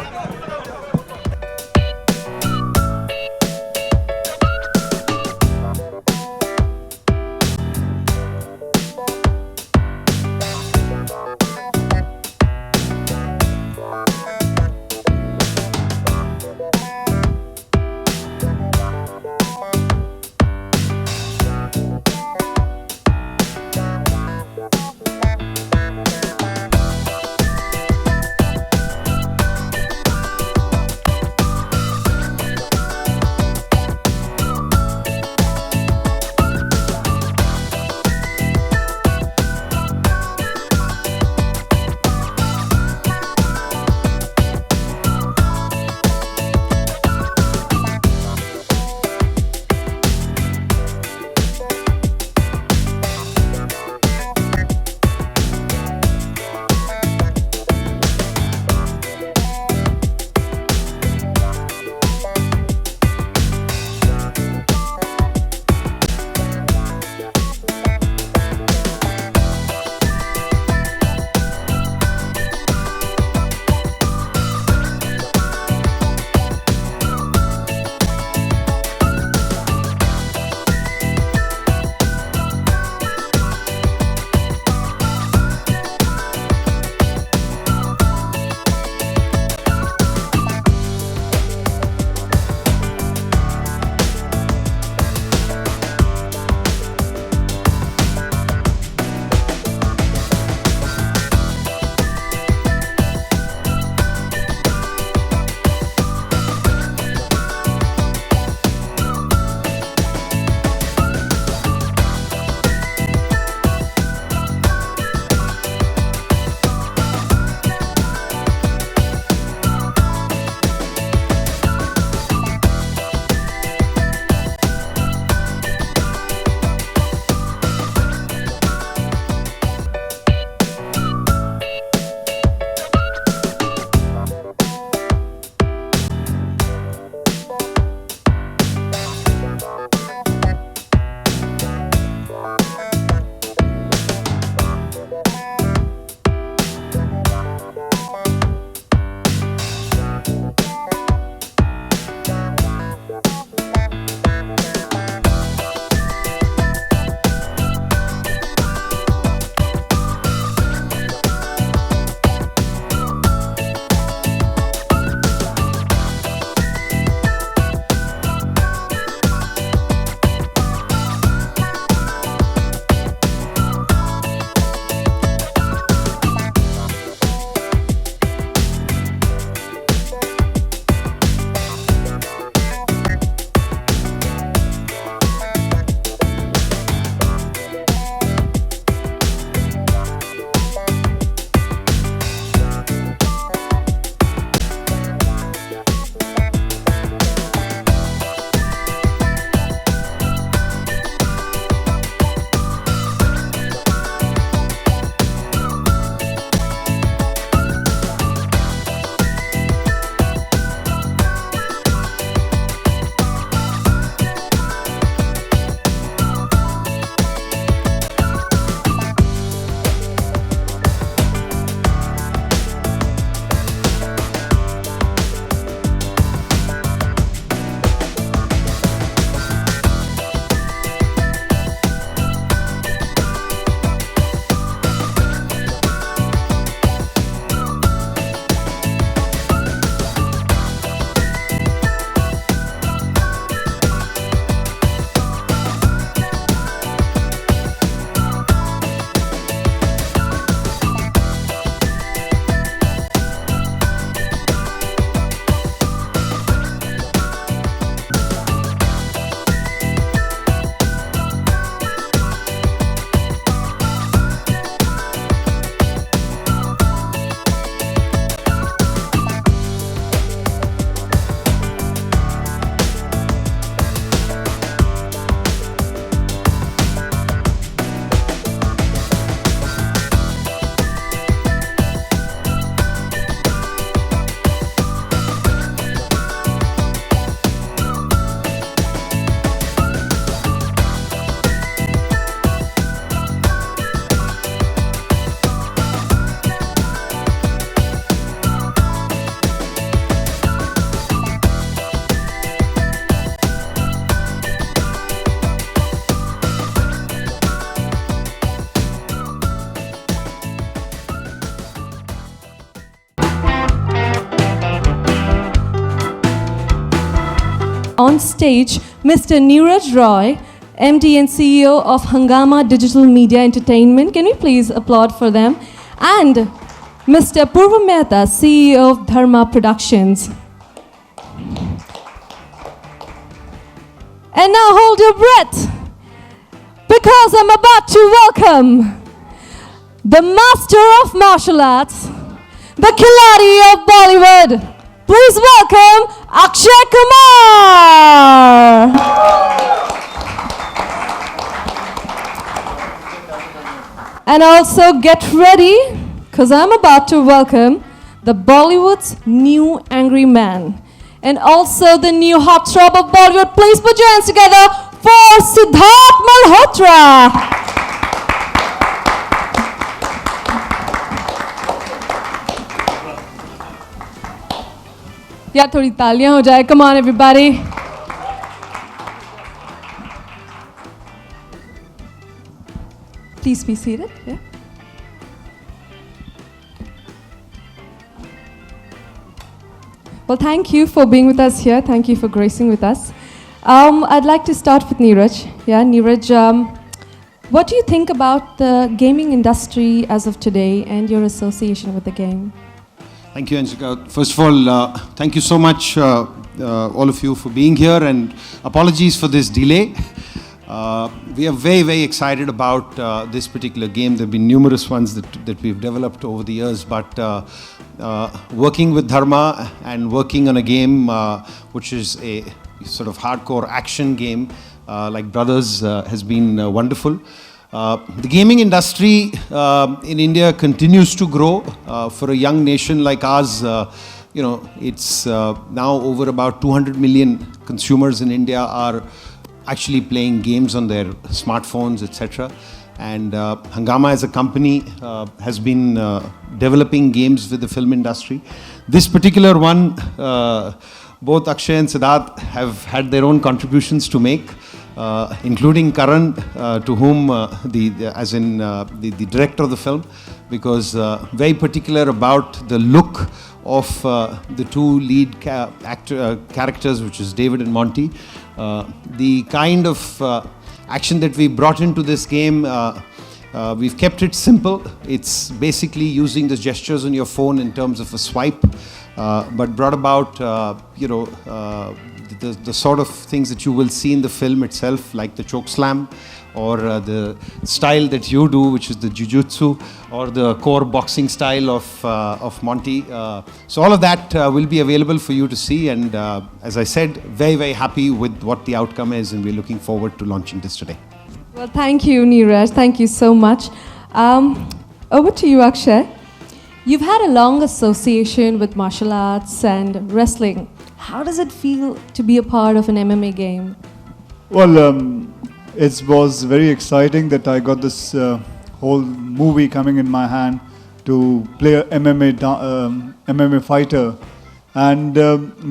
S20: on stage Mr. Neeraj Roy, MD and CEO of Hungama Digital Media Entertainment. Can we please applaud for them? And Mr. Purva Mehta, CEO of Dharma Productions. And now hold your breath, because I'm about to welcome the master of martial arts, the Khiladi of Bollywood. Please welcome Akshay Kumar. And also get ready, because I'm about to welcome the Bollywood's new angry man, and also the new heartthrob of Bollywood. Please put your hands together for Siddharth Malhotra. यार थोड़ी तालियां हो जाए. Come on everybody. Please be seated. Yeah. Well, thank you for being with us here. Thank you for gracing with us. I'd like to start with Neeraj. Yeah, Neeraj, what do you think about the gaming industry as of today and your association with the game?
S21: Thank you, Anshika. First of all, thank you so much, all of you, for being here, and apologies for this delay. We are very, very excited about this particular game. There have been numerous ones that we've developed over the years, but working with Dharma and working on a game which is a sort of hardcore action game like Brothers has been wonderful. The gaming industry in India continues to grow. For a young nation like ours, you know, it's now over about 200 million consumers in India are actually playing games on their smartphones, etc. And Hungama as a company has been developing games with the film industry. This particular one, both Akshay and Siddharth have had their own contributions to make, including Karan, to whom the director of the film, because very particular about the look of the two lead characters, which is David and Monty. The kind of action that we brought into this game, we've kept it simple. It's basically using the gestures on your phone in terms of a swipe, but brought about, you know, the sort of things that you will see in the film itself, like the choke slam, or the style that you do, which is the jujutsu, or the core boxing style of Monty. So all of that will be available for you to see, and as I said, very, very happy with what the outcome is, and we're looking forward to launching this today.
S20: Well, thank you, Neeraj. Thank you so much. Over to you, Akshay. You've had a long association with martial arts and wrestling. How does it feel to be a part of an MMA game?
S5: Well, it was very exciting that I got this whole movie coming in my hand to play a MMA fighter, and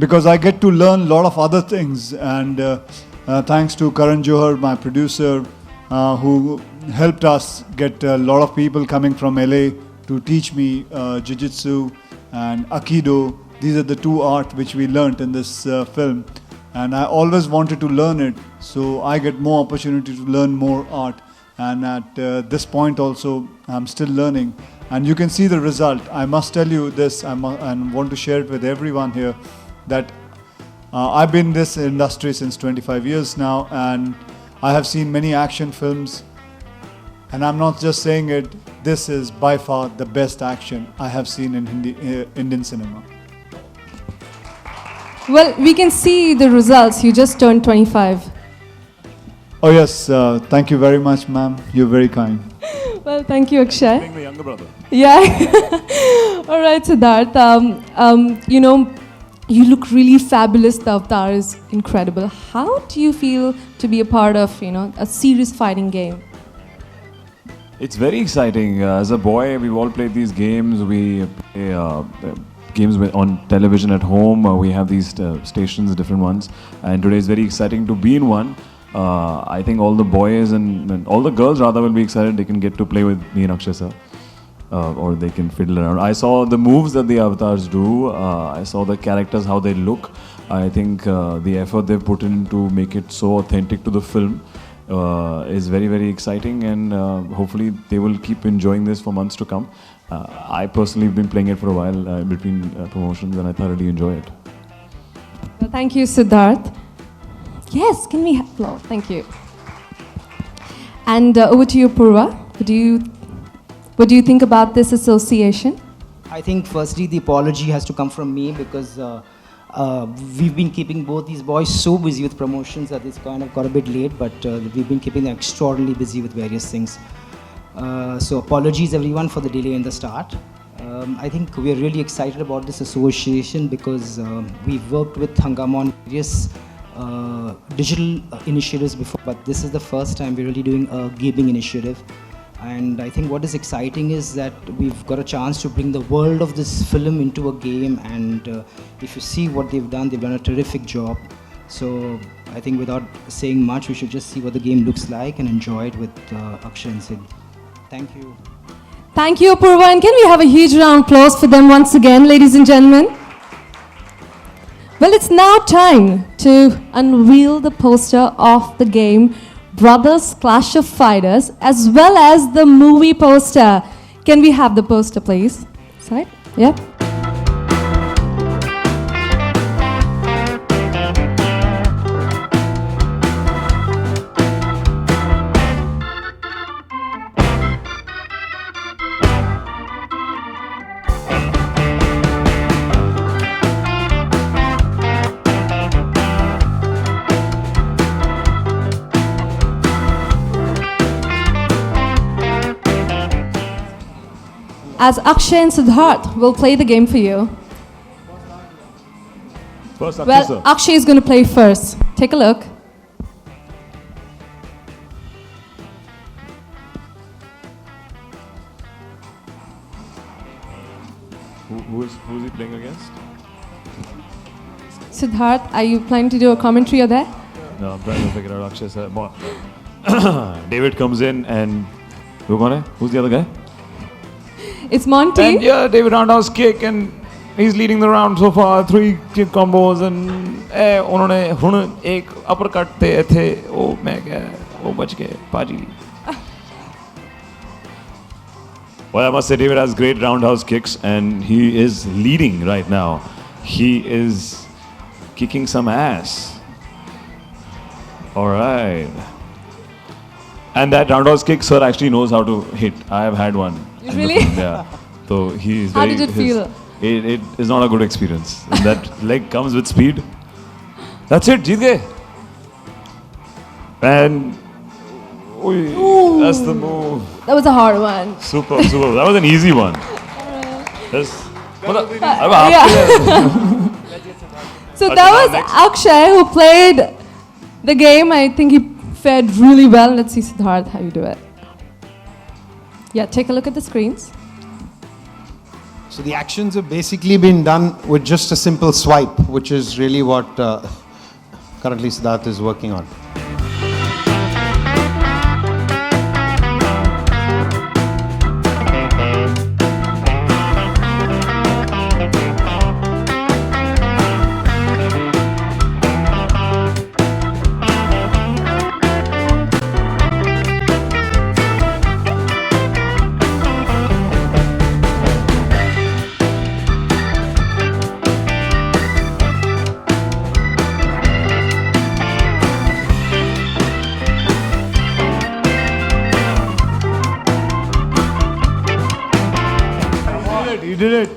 S5: because I get to learn a lot of other things, and thanks to Karan Johar, my producer, who helped us get a lot of people coming from LA to teach me jiu-jitsu and Aikido. These are the two art which we learnt in this film, and I always wanted to learn it, so I get more opportunity to learn more art, and at this point also I'm still learning, and you can see the result. I must tell you this, and want to share it with everyone here, that I've been in this industry since 25 years now, and I have seen many action films, and I'm not just saying it, this is by far the best action I have seen in Indian cinema.
S20: Well, we can see the results. You just turned 25.
S5: Oh yes, thank you very much, ma'am. You're very kind.
S20: Well, thank you, Akshay.
S10: Being the younger brother.
S20: Yeah. All right, Siddharth. You know, you look really fabulous. The avatar is incredible. How do you feel to be a part of, you know, a serious fighting game?
S10: It's very exciting. As a boy, we've all played these games. We play games on television at home. We have these stations, different ones. And today is very exciting to be in one. I think all the boys and all the girls rather will be excited. They can get to play with me and Akshay sir. Or they can fiddle around. I saw the moves that the avatars do. I saw the characters, how they look. I think the effort they've put in to make it so authentic to the film is very, very exciting, and hopefully they will keep enjoying this for months to come. I personally have been playing it for a while between promotions, and I thoroughly enjoy it.
S20: Well, thank you, Siddharth. Yes, can we applaud? Thank you. And over to you, Purva. What do you think about this association?
S2: I think firstly the apology has to come from me because we've been keeping both these boys so busy with promotions that it's kind of got a bit late, but we've been keeping them extraordinarily busy with various things. So apologies everyone for the delay in the start. I think we're really excited about this association because we've worked with Hungama on various digital initiatives before, but this is the first time we're really doing a gaming initiative. And I think what is exciting is that we've got a chance to bring the world of this film into a game, and if you see what they've done a terrific job. So I think without saying much, we should just see what the game looks like and enjoy it with Akshay and Sid. Thank you.
S20: Thank you, Purva. And can we have a huge round of applause for them once again, ladies and gentlemen? Well, it's now time to unveil the poster of the game Brothers Clash of Fighters, as well as the movie poster. Can we have the poster, please? Side? Yep. As Akshay and Siddharth will play the game for you.
S10: First, Akshay,
S20: Well,
S10: sir.
S20: Akshay is going to play first. Take a look.
S10: Who is he playing against?
S20: Siddharth, are you planning to do a commentary or there?
S10: No, I'm trying to figure out Akshay, sir. David comes in and who's the other guy?
S20: It's Monty.
S10: And yeah, David Roundhouse kick, and he's leading the round so far. 3 kick combos, and उन्होंने हुन एक uppercut थे वो मैं क्या वो बच गए पाजी. Well, I must say David has great roundhouse kicks, and he is leading right now. He is kicking some ass. All right. And that roundhouse kick, sir, actually knows how to hit. I have had one.
S20: Really?
S10: Yeah. So he is
S20: How
S10: very.
S20: did it feel?
S10: It is not a good experience. That leg comes with speed. That's it. Jeet gaye. And that's the move.
S20: That was a hard one.
S10: Super. That was an easy one. Yes.
S20: So that was Akshay who played the game. I think he fared really well. Let's see, Siddharth, how you do it. Yeah, take a look at the screens.
S21: So the actions have basically been done with just a simple swipe, which is really what currently Siddharth is working on.
S10: You did it.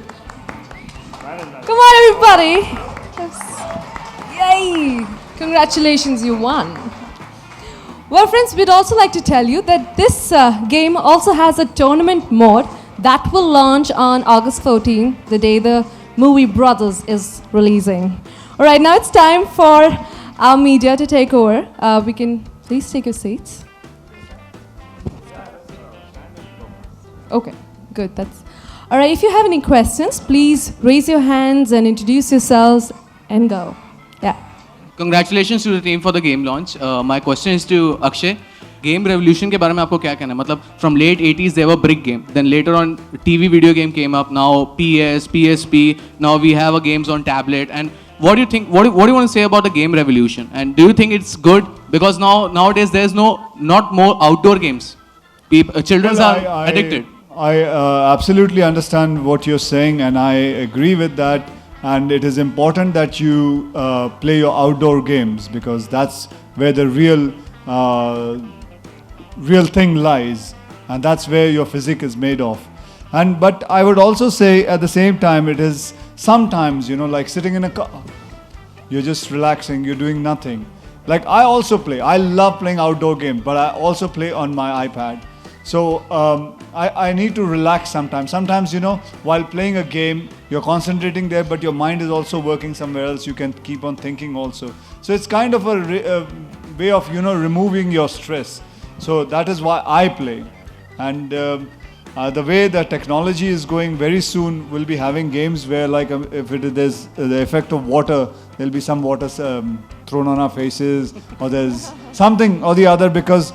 S20: Come on, everybody. Yay. Congratulations, you won. Well, friends, we'd also like to tell you that this game also has a tournament mode that will launch on August 14, the day the movie Brothers is releasing. All right, now it's time for our media to take over. We can please take your seats. Okay, good. That's all right. If you have any questions, please raise your hands and introduce yourselves and go. Yeah.
S8: Congratulations to the team for the game launch. My question is to Akshay. Game revolution के बारे में आपको क्या कहना है? मतलब from late 80s they were brick game. Then later on TV video game came up. Now PS, PSP. Now we have a games on tablet. And
S6: what do you think? What do you want to say about the game revolution? And do you think it's good because nowadays there's not more outdoor games. Children
S5: Well,
S6: are addicted.
S5: I absolutely understand what you're saying, and I agree with that. And it is important that you play your outdoor games because that's where the real thing lies, and that's where your physique is made of. But I would also say at the same time, it is sometimes, like sitting in a car, you're just relaxing, you're doing nothing. Like I also play, I love playing outdoor games, but I also play on my iPad. So I need to relax sometimes. Sometimes, while playing a game, you're concentrating there, but your mind is also working somewhere else. You can keep on thinking also. So it's kind of a way of, removing your stress. So that is why I play. And the way the technology is going, very soon we'll be having games where like if there's the effect of water, there'll be some water thrown on our faces, or there's something or the other, because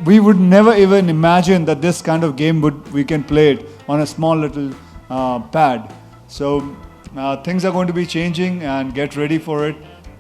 S5: we would never even imagine that this kind of game we can play it on a small little pad. So things are going to be changing, and get ready for it.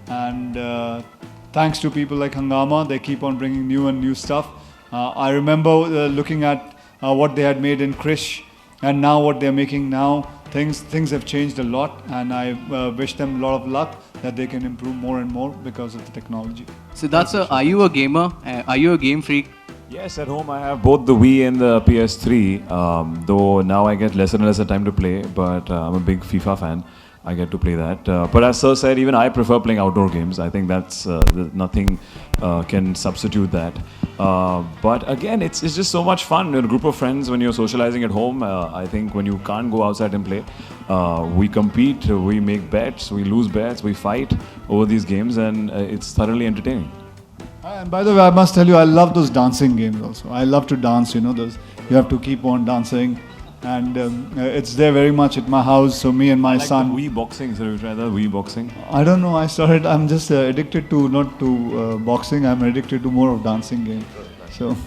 S5: And thanks to people like Hungama, they keep on bringing new stuff. I remember looking at what they had made in Krish, and now what they're making now. Things have changed a lot, and I wish them a lot of luck that they can improve more and more because of the technology.
S6: Siddharth sir, are you a gamer? Are you a game freak?
S10: Yes, at home I have both the Wii and the PS3, though now I get lesser and lesser time to play, but I'm a big FIFA fan. I get to play that. But as Sir said, even I prefer playing outdoor games. I think that's nothing can substitute that. But again, it's just so much fun. In a group of friends, when you're socializing at home, I think when you can't go outside and play, we compete, we make bets, we lose bets, we fight over these games, and it's thoroughly entertaining.
S5: And by the way, I must tell you, I love those dancing games also. I love to dance, those you have to keep on dancing. And it's there very much at my house, so me and my son.
S10: The Wii boxing, so you try the Wii boxing?
S5: I don't know, I'm just addicted to, not to boxing, I'm addicted to more of dancing games. So,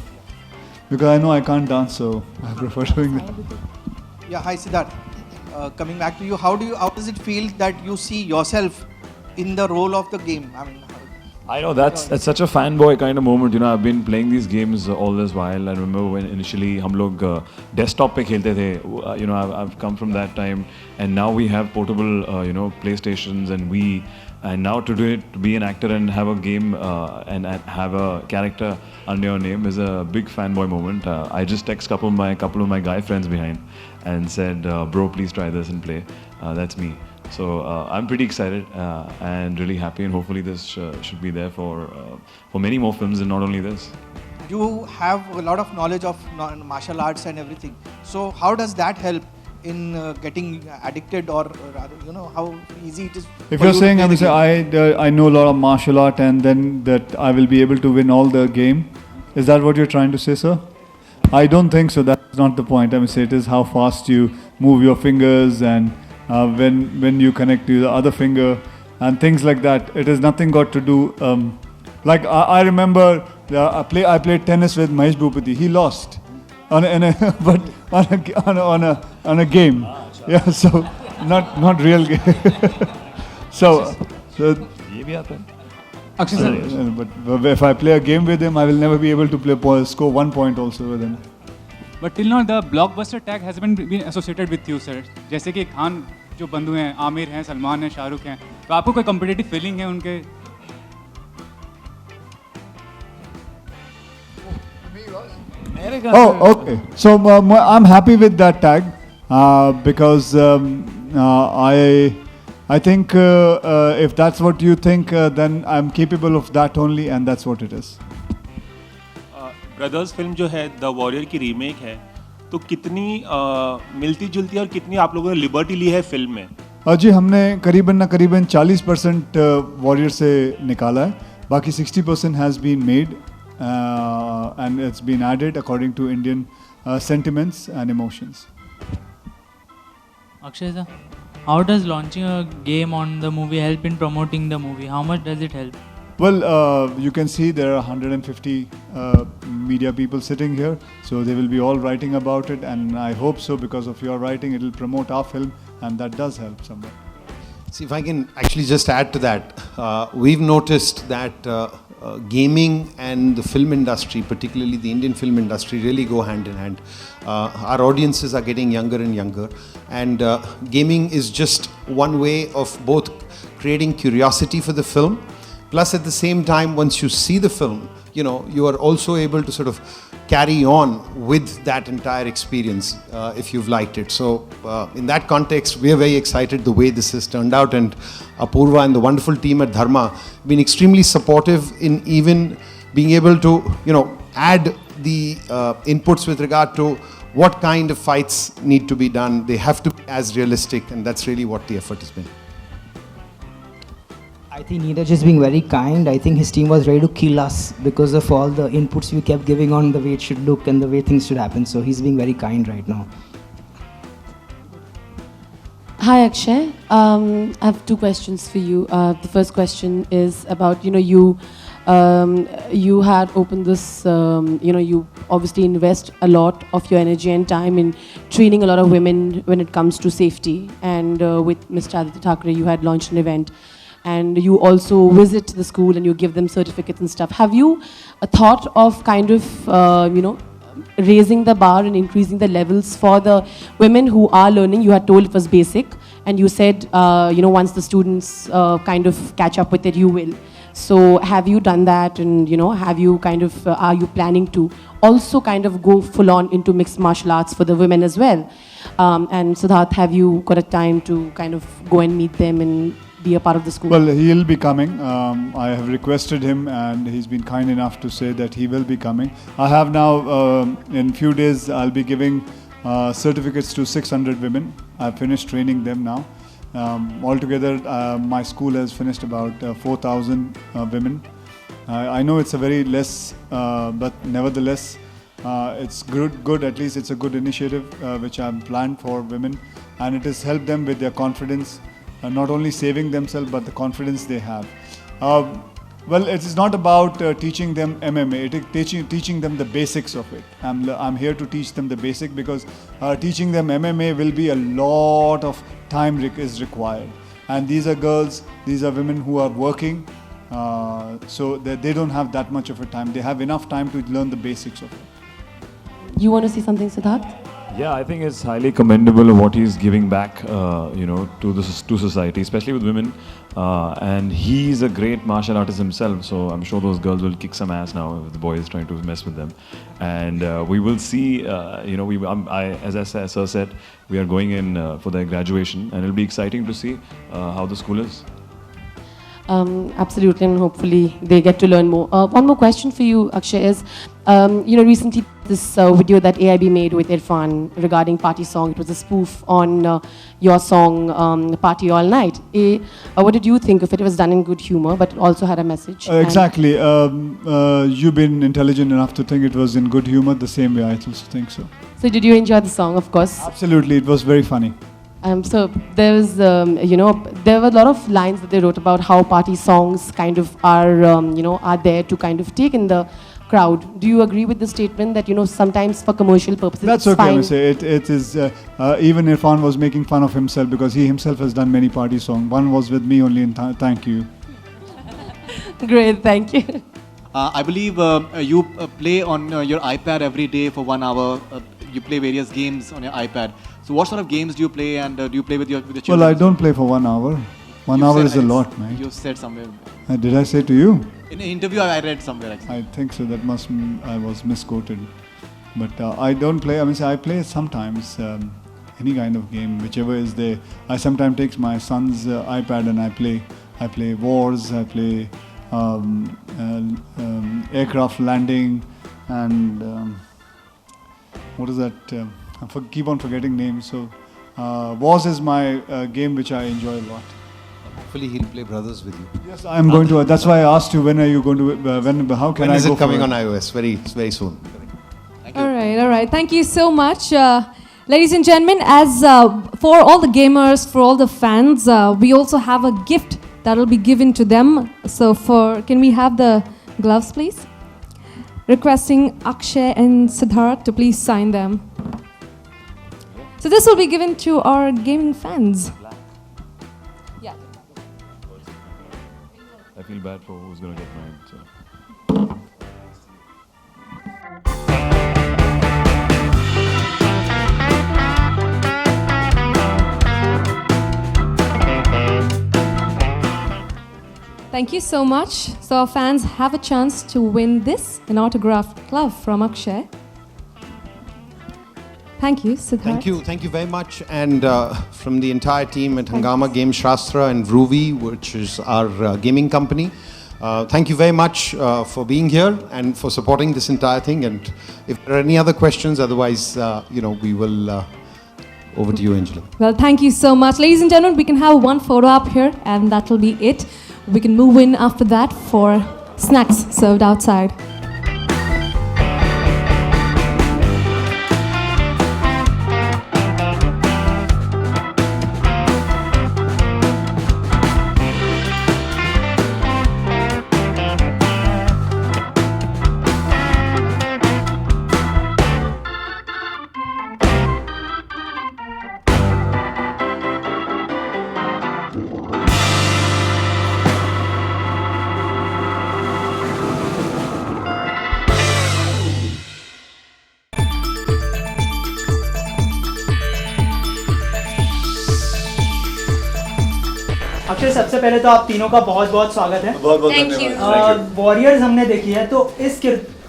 S5: because I know I can't dance, so I prefer doing that.
S22: Yeah, hi Siddharth. Coming back to you, how does it feel that you see yourself in the role of the game?
S10: I know that's such a fanboy kind of moment. I've been playing these games all this while. I remember when initially हम लोग desktop पे खेलते थे. I've come from that time, and now we have portable, PlayStations and Wii. And now to be an actor and have a game and have a character under your name is a big fanboy moment. I just text couple of my guy friends behind and said, "Bro, please try this and play." That's me. So I'm pretty excited and really happy, and hopefully this should be there for many more films, and not only this.
S22: You have a lot of knowledge of martial arts and everything. So how does that help in getting addicted, or rather, how easy it is?
S5: If you're saying, I know a lot of martial art, and then that I will be able to win all the game, is that what you're trying to say, sir? I don't think so. That's not the point. It is how fast you move your fingers, and when you connect to the other finger and things like that. It has nothing got to do. Like I remember, I played tennis with Mahesh Bhupati. He lost on a game. Yeah, so not real game. so
S23: Akshay sir.
S5: But if I play a game with him, I will never be able to score 1 point also with him.
S23: But till now, the blockbuster tag has been associated with you, sir. जैसे कि खान जो बंधु हैं, आमिर हैं, सलमान हैं, शाहरुख हैं, तो आपको कोई competitive feeling है उनके?
S5: Oh, okay. So I'm happy with that tag because I think if that's what you think, then I'm capable of that only, and that's what it is.
S24: Brothers film जो है the warrior की remake है, तो कितनी मिलती जुलती है और कितनी आप लोगों ने लिबर्टी ली है फिल्म में?
S5: जी हमने करीबन 40% वॉरियर से निकाला है, बाकी 60% has been made and it's been added according to Indian sentiments and emotions.
S25: Akshay sir, how does launching a game on the movie help in promoting the movie? How much does it help?
S5: Well, you can see there are 150 media people sitting here, so they will be all writing about it, and I hope so because of your writing it will promote our film, and that does help somewhere.
S21: See, if I can actually just add to that, we've noticed that gaming and the film industry, particularly the Indian film industry, really go hand in hand. Our audiences are getting younger and younger, and gaming is just one way of both creating curiosity for the film, plus at the same time, once you see the film, you are also able to sort of carry on with that entire experience if you've liked it. So in that context, we are very excited the way this has turned out, and Apurva and the wonderful team at Dharma have been extremely supportive in even being able to, add the inputs with regard to what kind of fights need to be done. They have to be as realistic, and that's really what the effort has been.
S2: I think Neeraj is being very kind. I think his team was ready to kill us because of all the inputs we kept giving on the way it should look and the way things should happen. So he's being very kind right now.
S19: Hi Akshay, I have two questions for you. The first question is about, you had opened this, you obviously invest a lot of your energy and time in training a lot of women when it comes to safety. And with Mr. Aditya Thackeray, you had launched an event. And you also visit the school and you give them certificates and stuff. Have you thought of kind of, raising the bar and increasing the levels for the women who are learning? You had told it was basic, and you said, once the students kind of catch up with it, you will. So have you done that? And, have you kind of, are you planning to also kind of go full on into mixed martial arts for the women as well? And Siddharth, have you got a time to kind of go and meet them and be a part of the school?
S5: Well, he'll be coming. I have requested him, and he's been kind enough to say that he will be coming. I have now, in few days, I'll be giving certificates to 600 women. I've finished training them now. Altogether, my school has finished about 4,000 women. I know it's a very less, but nevertheless, it's good. At least it's a good initiative which I've planned for women, and it has helped them with their confidence. Not only saving themselves, but the confidence they have. Well, it is not about teaching them MMA, it is teaching them the basics of it. I'm here to teach them the basic, because teaching them MMA will be a lot of time is required. And these are girls, these are women who are working, so they don't have that much of a time. They have enough time to learn the basics of it.
S19: You want to say something, Siddharth?
S10: Yeah, I think it's highly commendable of what he's giving back, to society, especially with women. And he's a great martial artist himself, so I'm sure those girls will kick some ass now if the boy is trying to mess with them. And we will see. As Sir said, we are going in for their graduation, and it'll be exciting to see how the school is.
S19: Absolutely, and hopefully they get to learn more. One more question for you, Akshay, is, recently this video that AIB made with Irfan regarding Party Song, it was a spoof on your song, Party All Night. What did you think of it? It was done in good humor, but it also had a message.
S5: Exactly. You've been intelligent enough to think it was in good humor, the same way I also think so.
S19: So did you enjoy the song, of course?
S5: Absolutely, it was very funny.
S19: So there was, there were a lot of lines that they wrote about how party songs kind of are, are there to kind of take in the crowd. Do you agree with the statement that, sometimes for commercial purposes
S5: That's
S19: it's
S5: okay,
S19: fine?
S5: I say. It is, even Irfan was making fun of himself because he himself has done many party songs. One was with me only in Thank You.
S19: Great, thank you.
S7: I believe you play on your iPad every day for 1 hour. You play various games on your iPad. So what sort of games do you play, and do you play with your children?
S5: Well, I don't play for 1 hour. One hour is a lot, man.
S7: You said somewhere.
S5: Did I say to you?
S7: In an interview I read somewhere, actually.
S5: I think so. That I was misquoted. But I don't play. I play sometimes any kind of game, whichever is there. I sometimes take my son's iPad and I play. I play Wars. I play aircraft landing, and what is that? I keep on forgetting names. So Wars is my game which I enjoy a lot.
S21: Hopefully he'll play Brothers with you.
S5: Yes, I'm going to. That's why I asked you, when are you going to, how can I go?
S21: When is it coming
S5: for
S21: on iOS? Very soon.
S20: All right. Thank you so much. Ladies and gentlemen, as for all the gamers, for all the fans, we also have a gift that will be given to them. So can we have the gloves, please? Requesting Akshay and Siddharth to please sign them. So this will be given to our gaming fans. Yeah.
S10: I feel bad for who's going to get mine. So.
S20: Thank you so much. So our fans have a chance to win this, an autographed glove from Akshay. Thank you, Siddharth.
S21: Thank you very much. And from the entire team at Hungama Game Shastra and Vroovy, which is our gaming company, thank you very much for being here and for supporting this entire thing. And if there are any other questions, otherwise, we will... over to you, Angela.
S20: Well, thank you so much. Ladies and gentlemen, we can have one photo up here and that will be it. We can move in after that for snacks served outside.
S9: Akshay, सबसे पहले तो आप तीनों का बहुत बहुत स्वागत है।
S3: बहुत बहुत धन्यवाद।
S9: वॉरियर्स हमने देखी है, तो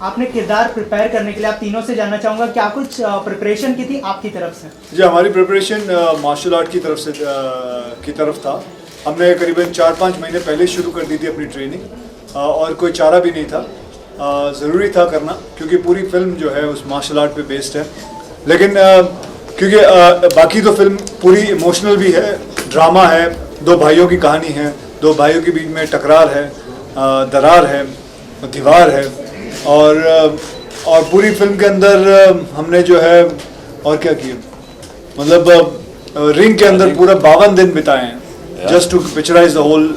S9: आपने किरदार प्रिपेयर करने के लिए आप तीनों से जानना चाहूँगा, क्या कुछ प्रिपरेशन की थी आपकी तरफ से?
S5: जी, हमारी प्रिपरेशन मार्शल आर्ट की तरफ था। हमने करीबन 4-5 महीने पहले शुरू कर दी थी अपनी ट्रेनिंग, और कोई चारा भी नहीं था, ज़रूरी था करना, क्योंकि पूरी फिल्म जो है उस मार्शल आर्ट पे बेस्ड है। लेकिन क्योंकि बाकी तो फिल्म पूरी इमोशनल भी है, ड्रामा है, दो भाइयों की कहानी है, दो भाइयों के बीच में टकरार है, दरार है, दीवार है, और पूरी फिल्म के अंदर हमने जो है और क्या किया, मतलब रिंग के अंदर पूरा 52 दिन बिताए हैं, just to picturize the whole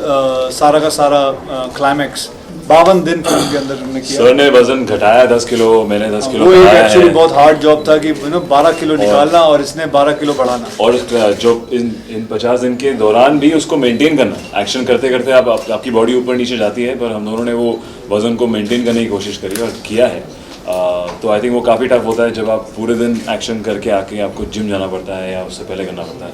S5: सारा का सारा क्लाइमैक्स। 52 दिन फिल्म के अंदर हमने किया।
S10: सर ने वजन घटाया 10 किलो, मैंने 10 किलो
S5: वो एक
S10: बढ़ाया
S5: एक्चुअली
S10: है।
S5: बहुत हार्ड जॉब था कि 12 किलो निकालना और इसने 12 किलो बढ़ाना।
S10: और जो इन 50 दिन के दौरान भी उसको मेंटेन करना, एक्शन करते करते आपकी बॉडी ऊपर नीचे जाती है, पर हम दोनों ने वो वजन को मेंटेन करने की कोशिश करी और किया है। तो आई थिंक वो काफ़ी टफ होता है जब आप पूरे दिन एक्शन करके आके आपको जिम जाना पड़ता है या उससे पहले करना पड़ता है,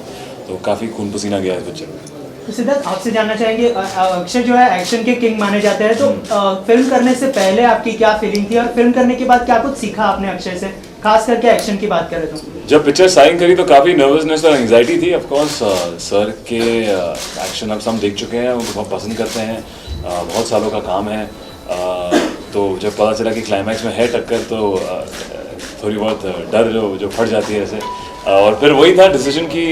S10: तो काफ़ी खून पसीना गया है पिक्चर में।
S9: तो सिद्धार्थ, आपसे जानना चाहेंगे, अक्षय जो है एक्शन के किंग माने जाते हैं, तो फिल्म करने से पहले आपकी क्या फीलिंग थी और फिल्म करने के बाद क्या कुछ सीखा आपने अक्षय से, खास करके एक्शन की बात करें तो?
S10: जब पिक्चर साइन करी तो काफ़ी नर्वसनेस और एंग्जाइटी थी। ऑफ कोर्स सर के एक्शन अब हम देख चुके हैं, उनको बहुत पसंद करते हैं, बहुत सालों का काम है, तो जब पता चला कि क्लाइमैक्स में है टक्कर तो थोड़ी बहुत डर जो फट जाती है ऐसे। और फिर वही था डिसीजन कि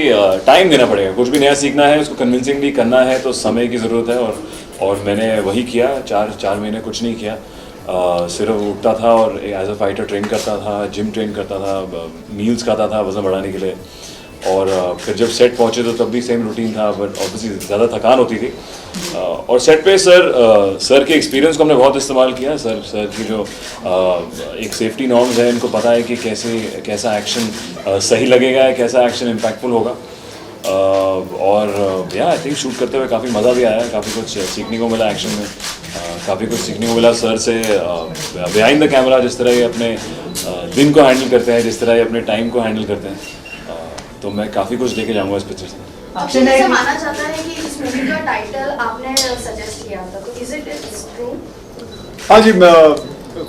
S10: टाइम देना पड़ेगा, कुछ भी नया सीखना है, उसको कन्विंसिंगली करना है तो समय की ज़रूरत है, और मैंने वही किया। 4 महीने कुछ नहीं किया, सिर्फ उठता था और एज अ फाइटर ट्रेन करता था, जिम ट्रेन करता था, मील्स खाता था वज़न बढ़ाने के लिए, और फिर जब सेट पहुँचे तो तब भी सेम रूटीन था, बट ऑब्वियसली ज़्यादा थकान होती थी। और सेट पे सर के एक्सपीरियंस को हमने बहुत इस्तेमाल किया। सर की जो एक सेफ्टी नॉर्म्स है, इनको पता है कि कैसा एक्शन सही लगेगा, कैसा एक्शन इम्पैक्टफुल होगा, और आई थिंक शूट करते हुए काफ़ी मज़ा भी आया, काफ़ी कुछ सीखने को मिला एक्शन में, काफ़ी कुछ सीखने को मिला सर से बिहाइंड द कैमरा, जिस तरह ये अपने दिन को हैंडल करते हैं, जिस तरह ये अपने टाइम को हैंडल करते हैं, तो मैं काफ़ी कुछ लेके जाऊँगा इस पिक्चर से।
S17: अक्षय ने माना जाता है कि इस मूवी का टाइटल आपने सजेस्ट किया था, तो इज इट ट्रू?
S5: हाँ जी,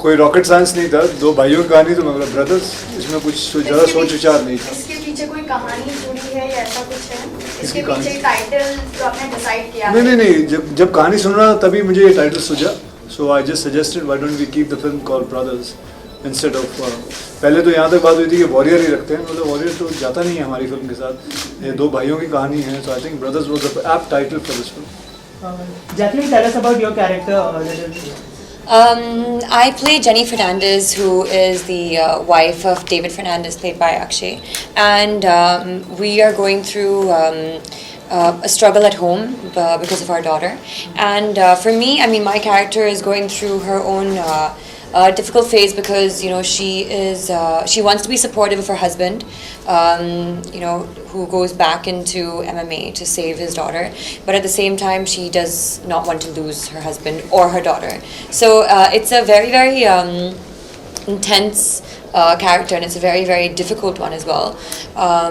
S5: कोई रॉकेट साइंस नहीं था, दो भाइयों की कहानी, तो मतलब ब्रदर्स, इसमें कुछ ज़्यादा सोच विचार नहीं था।
S17: इसके पीछे कोई कहानी जुड़ी है या ऐसा कुछ है? इसके पीछे टाइटल जो आपने डिसाइड किया?
S5: नहीं, जब कहानी सुन रहा था तभी मुझे ये टाइटल सूझा, so I just suggested why don't we keep the film called Brothers instead of. पहले तो यहाँ तक बात हुई थी कि वॉरियर ही रखते हैं, मतलब वॉरियर तो जाता नहीं है हमारी फिल्म के साथ, ये दो भाइयों की कहानी है, so I think Brothers was the apt title for this film.
S9: Jacqueline, tell us about your character.
S14: I play Jenny Fernandez, who is the wife of David Fernandez, played by Akshay, and we are going through a struggle at home because of our daughter. And for me, I mean, my character is going through her own
S11: difficult phase because she wants to be supportive of her husband, who goes back into MMA to save his daughter, but at the same time she does not want to lose her husband or her daughter. So it's a very, very intense character, and it's a very, very difficult one as well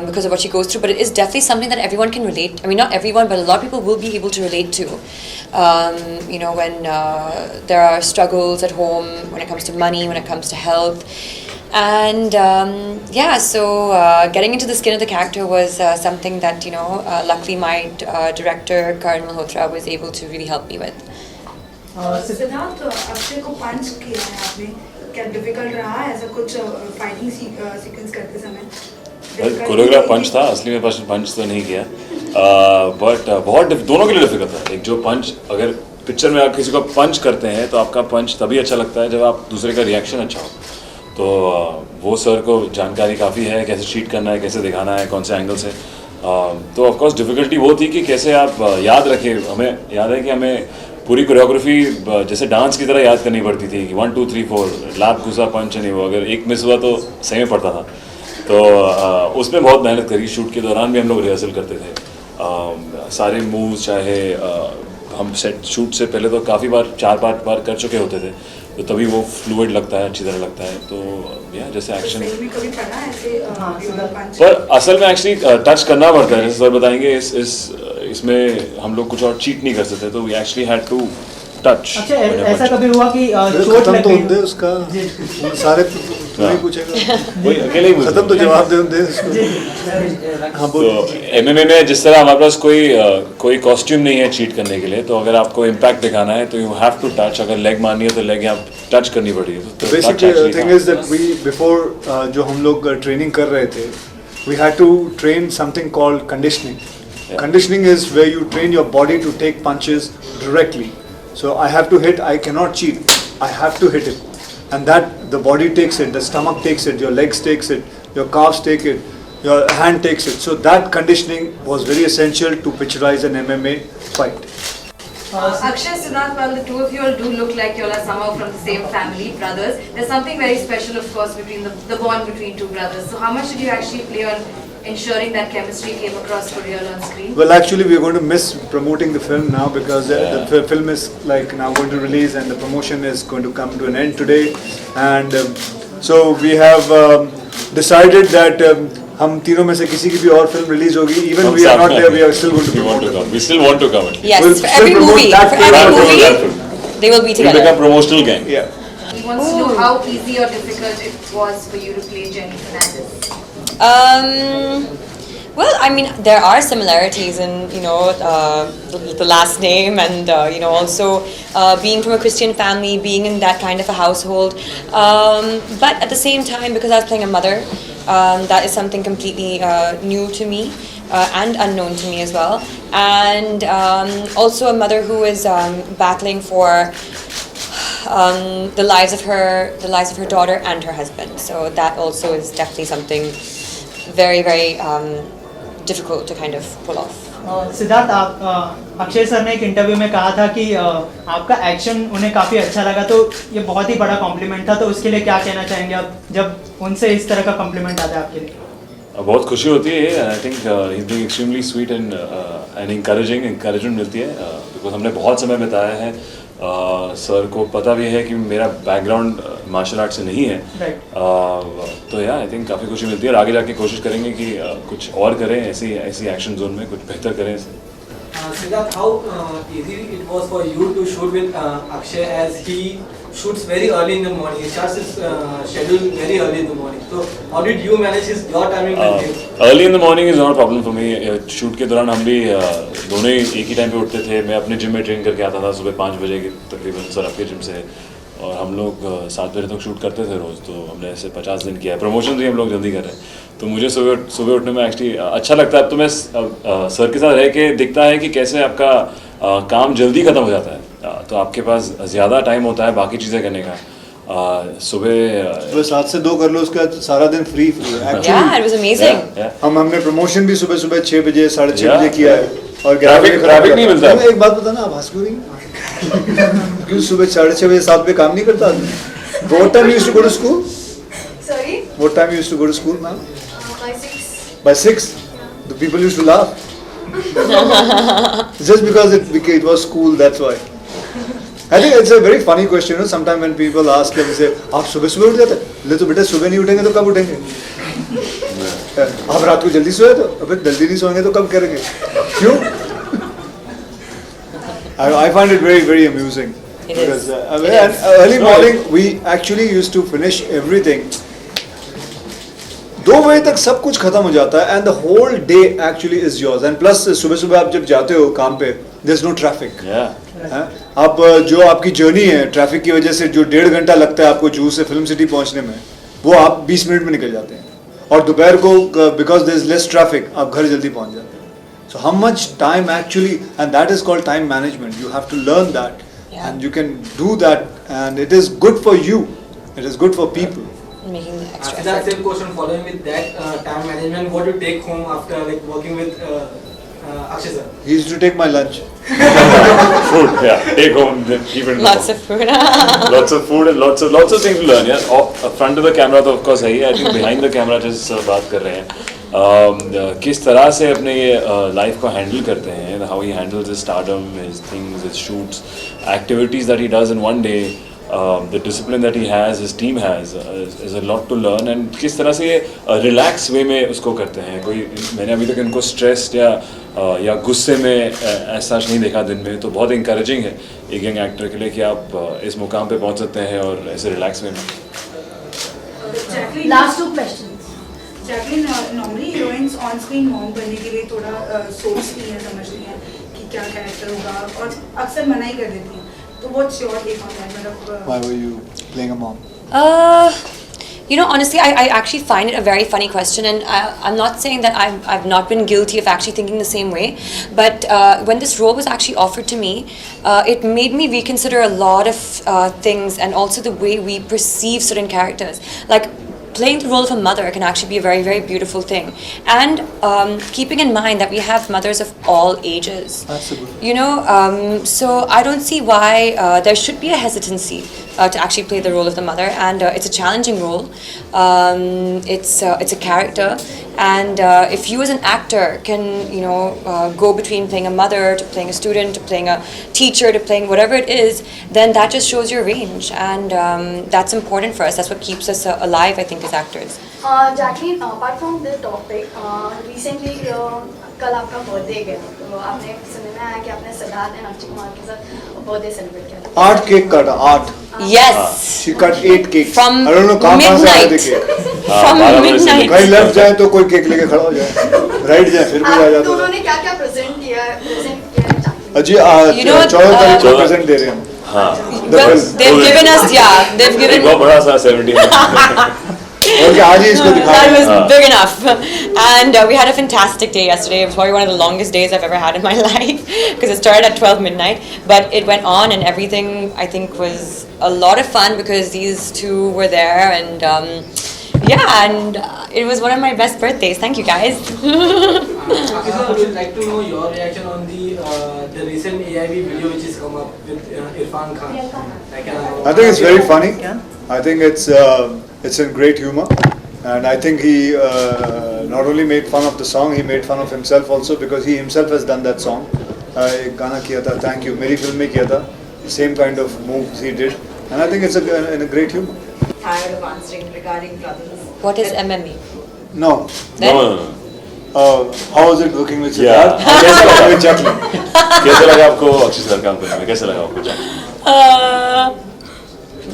S11: because of what she goes through. But it is definitely something that everyone can relate. I mean, not everyone, but a lot of people will be able to relate to. When there are struggles at home, when it comes to money, when it comes to health. And getting into the skin of the character was something that luckily my director Karan Malhotra was able to really help me with.
S12: Siddharth, Akshay को पंच किया है आपने, क्या difficult रहा ऐसा कुछ fighting sequence करते समय?
S10: कोरियोग्राफ पंच था, असली में पंच तो नहीं किया, बट बहुत दोनों के लिए डिफिकल्ट था. एक जो पंच, अगर पिक्चर में आप किसी को पंच करते हैं तो आपका पंच तभी अच्छा लगता है जब आप दूसरे का रिएक्शन अच्छा हो. तो वो सर को जानकारी काफ़ी है, कैसे शीट करना है, कैसे दिखाना है, कौन से एंगल से. तो ऑफकोर्स डिफ़िकल्टी वो थी कि कैसे आप याद रखें. हमें याद है कि हमें पूरी कोरियोग्राफी जैसे डांस की तरह याद करनी पड़ती थी कि 1 2 3 4 लाभ घुसा पंच नहीं, वो अगर एक मिस हुआ तो सही में पड़ता था. तो उसमें बहुत मेहनत करी. शूट के दौरान भी हम लोग रिहर्सल करते थे सारे मूव्स, चाहे हम सेट शूट से पहले तो काफ़ी बार 4-5 बार कर चुके होते थे, तो तभी वो फ्लूइड लगता है, अच्छी तरह लगता है. तो जैसे एक्शन पर असल में एक्चुअली टच करना पड़ता है. जैसे सर बताएंगे इसमें हम लोग कुछ और चीट नहीं कर सकते, तो we actually had to touch.
S9: अच्छा, ऐसा कभी हुआ कि चोट लग गई?
S5: उसका सारे नहीं पूछेगा,
S10: वही अकेले ही
S5: खत्म तो जवाब दे.
S10: तो MMA में जिस तरह हमारे पास कोई कॉस्ट्यूम नहीं है चीट करने के लिए, तो अगर आपको इम्पैक्ट दिखाना है तो यू हैव टू टच. अगर लेग मारनी है तो लेग यहाँ टच करनी पड़ेगी. तो
S5: basically thing is that we before जो हम लोग ट्रेनिंग कर रहे थे, we had to train something called conditioning. Conditioning is where you train your body to take punches directly. So I have to hit, I cannot cheat, I have to hit it. And that the body takes it, the stomach takes it, your legs takes it, your calves take it, your hand takes it. So that conditioning was very essential to picturize an MMA fight.
S13: Akshay, Siddharth, well, the two of you all do look like you all are somehow from the same family, brothers. There's something very special, of course, between the bond between two brothers. So how much did you actually play on ensuring that chemistry came across for real on screen?
S5: Well, actually, we're going to miss promoting the film now because the film is like now going to release and the promotion is going to come to an end today. And so we have decided that हम तीनों में से किसी की भी और film release होगी, even we are not there, we are still going to promote it.
S10: We still want to come.
S11: Yes,
S5: we'll
S11: for every movie, they will be together.
S10: We'll become promotional gang.
S13: Yeah. He wants to know how easy or difficult it was for you to play Jenny Fernandez.
S11: Well, I mean, there are similarities in, the last name and, also being from a Christian family, being in that kind of a household. But at the same time, because I was playing a mother, that is something completely new to me and unknown to me as well. And also a mother who is battling for the lives of her daughter and her husband. So that also is definitely something very, very difficult to kind of pull off.
S9: Siddharth, आप Akshay sir ने एक interview में कहा था कि आपका action उन्हें काफ़ी अच्छा लगा, तो ये बहुत ही बड़ा कॉम्प्लीमेंट था. तो उसके लिए क्या कहना चाहेंगे आप जब उनसे इस तरह का कॉम्प्लीमेंट आता है आपके लिए?
S10: बहुत खुशी होती है. I think he is being extremely sweet and encouragement मिलती है बिकॉज हमने बहुत समय बिताया है. सर को पता भी है कि मेरा बैकग्राउंड मार्शल आर्ट से नहीं है. तो आई थिंक काफ़ी खुशी मिलती है और आगे जाके कोशिश करेंगे कि कुछ और करें, ऐसी एक्शन जोन में कुछ बेहतर करें.
S15: Siddharth, how easy it was for you to shoot with Akshay, as he shoots very early in the morning. He starts his schedule very early in the morning. So how did you manage your timing with him?
S10: Early in the morning is not a problem for me. Shoot के दौरान हम भी दोनों ही एक ही time पे उठते थे. मैं अपने जिम में ट्रेन करके आता था सुबह 5 बजे के तकरीबन, सर आपके जिम से, और हम लोग 7 बजे तक शूट करते थे रोज़. तो हमने ऐसे 50 दिन किया है. प्रमोशन भी हम लोग जल्दी कर रहे हैं, तो मुझे सुबह उठने में एक्चुअली अच्छा लगता है. अब तो मैं सर के साथ रह के दिखता है कि कैसे आपका काम जल्दी ख़त्म हो जाता है, तो आपके पास ज़्यादा टाइम होता है बाकी चीज़ें करने का. सुबह
S5: 7 से 2 कर लो, उसका सारा दिन फ्री हमने प्रमोशन भी सुबह 6 बजे 6:30 बजे किया है और
S10: ट्रैफिक नहीं मिलता.
S5: एक बात बताना, भास्कर क्यों सुबह 6:30 बजे 7 पे काम नहीं करता? What time you used to go to school?
S13: Sorry?
S5: What time you used to go to school, ma'am?
S13: By 6.
S5: By 6? The people used to laugh. Just because it was school, that's why. I think it's a very funny question, you know. Sometimes when people ask them, say, "आप सुबह सुबह उठ जाते हैं?" ले तो बेटा सुबह नहीं उठेंगे तो कब उठेंगे? आप रात को जल्दी सोए तो अबे जल्दी नहीं सोएंगे तो कब करेंगे? क्यों? I find it very, very amusing.
S11: It
S5: because,
S11: is.
S5: And early morning we actually used to finish everything. 2 बजे तक सब कुछ खत्म हो जाता है and the whole day actually is yours. And plus सुबह सुबह आप जब जाते हो काम पे, there's no traffic. आप जो आपकी जर्नी है ट्रैफिक की वजह से जो 1.5 घंटा लगता है आपको जूहू से फिल्म सिटी पहुंचने में, वो आप 20 मिनट में निकल जाते हैं. और दोपहर को because there is less traffic आप घर जल्दी पहुंच जाते हैं. So how much time actually, and that is called time management. You have to learn that, and you can do that, and it is good for you. It is good for people.
S11: Making the extra
S15: After that same question, following with that time management, what do you take home after like working with Akshay sir?
S5: He used to take my lunch.
S10: Food, yeah. Take home, then keep it.
S11: Lots of food.
S10: Lots of food and lots of things to learn. Yeah. Front of the camera तो of course है ही. I think behind the camera जिस बात कर रहे हैं. किस तरह से अपने लाइफ को हैंडल करते हैं, how he handles his stardom, his things, his shoots, activities that he does in one day, the discipline that he has, his team has, is a lot to learn. And किस तरह से relax way में उसको करते हैं. कोई मैंने अभी तक इनको stressed या गुस्से में ऐसा नहीं देखा दिन में, तो बहुत encouraging है एक यंग एक्टर के लिए कि आप इस मुकाम पे पहुंच सकते हैं और ऐसे रिलैक्स वे में.
S12: Last 2 questions. Jacqueline normally heroines on screen mom बनने के लिए थोड़ा सोचती हैं, समझती हैं कि क्या कैरेक्टर होगा और अक्सर मना ही कर देती हैं. तो what's your take on that? मतलब
S5: Why were you playing a mom?
S11: You know, honestly, I actually find it a very funny question, and I'm not saying that I've not been guilty of actually thinking the same way, but when this role was actually offered to me, it made me reconsider a lot of things, and also the way we perceive certain characters. Like, playing the role of a mother can actually be a very, very beautiful thing. And keeping in mind that we have mothers of all ages.
S5: Absolutely.
S11: You know, so I don't see why there should be a hesitancy to actually play the role of the mother. And it's a challenging role. It's a character. And if you as an actor can, you know, go between playing a mother to playing a student to playing a teacher to playing whatever it is, then that just shows your range. And that's important for us. That's what keeps us alive, I think, as actors.
S17: Jacqueline, apart from this topic, recently कल आपका birthday गया, तो आपने सुनने में आया कि आपने सिद्धार्थ एंड अक्षय कुमार के साथ बर्थडे सेलिब्रेट किया.
S5: 8 केक काटा, 8.
S11: Yes.
S5: She cut 8 cakes.
S11: From
S5: I don't know कहाँ से आए थे
S11: midnight.
S5: केक.
S11: From midnight.
S5: कहीं लेफ्ट जाए तो कोई केक लेके खड़ा हो जाए, राइट जाए फिर कोई आ जाता
S17: तो
S5: है.
S17: उन्होंने क्या क्या प्रेजेंट किया है Jacqueline?
S5: अजी
S11: You know,
S5: 14 तारीख को प्रेजेंट दे रहे हैं हम.
S11: Well, they've given us, they've given.
S10: एक बहुत बड़ा सा 17.
S5: और आज ही इसको दिखा.
S11: That was big enough. And we had a fantastic day yesterday. It was probably one of the longest days I've ever had in my life because it started at 12 midnight. But it went on, and everything I think was a lot of fun because these two were there, and and it was one of my best birthdays. Thank you guys.
S15: Akshay sir, would like to know your reaction on the recent AIB video which has come up with Irfan Khan.
S5: I think it's very funny. I think it's in great humor, and I think he not only made fun of the song, he made fun of himself also because he himself has done that song. एक गाना किया था, Thank You, मेरी film में किया था. Same kind of moves he did, and I think it's in a great humor.
S13: Tired of answering regarding brothers.
S11: What is MMA?
S5: No.
S11: Then?
S5: How was it working with
S10: Yeah.
S5: Siddharth? कैसा लगा with Jacqueline?
S10: कैसा लगा आपको Akshay sir काम करने में? कैसा लगा आपको Jacqueline?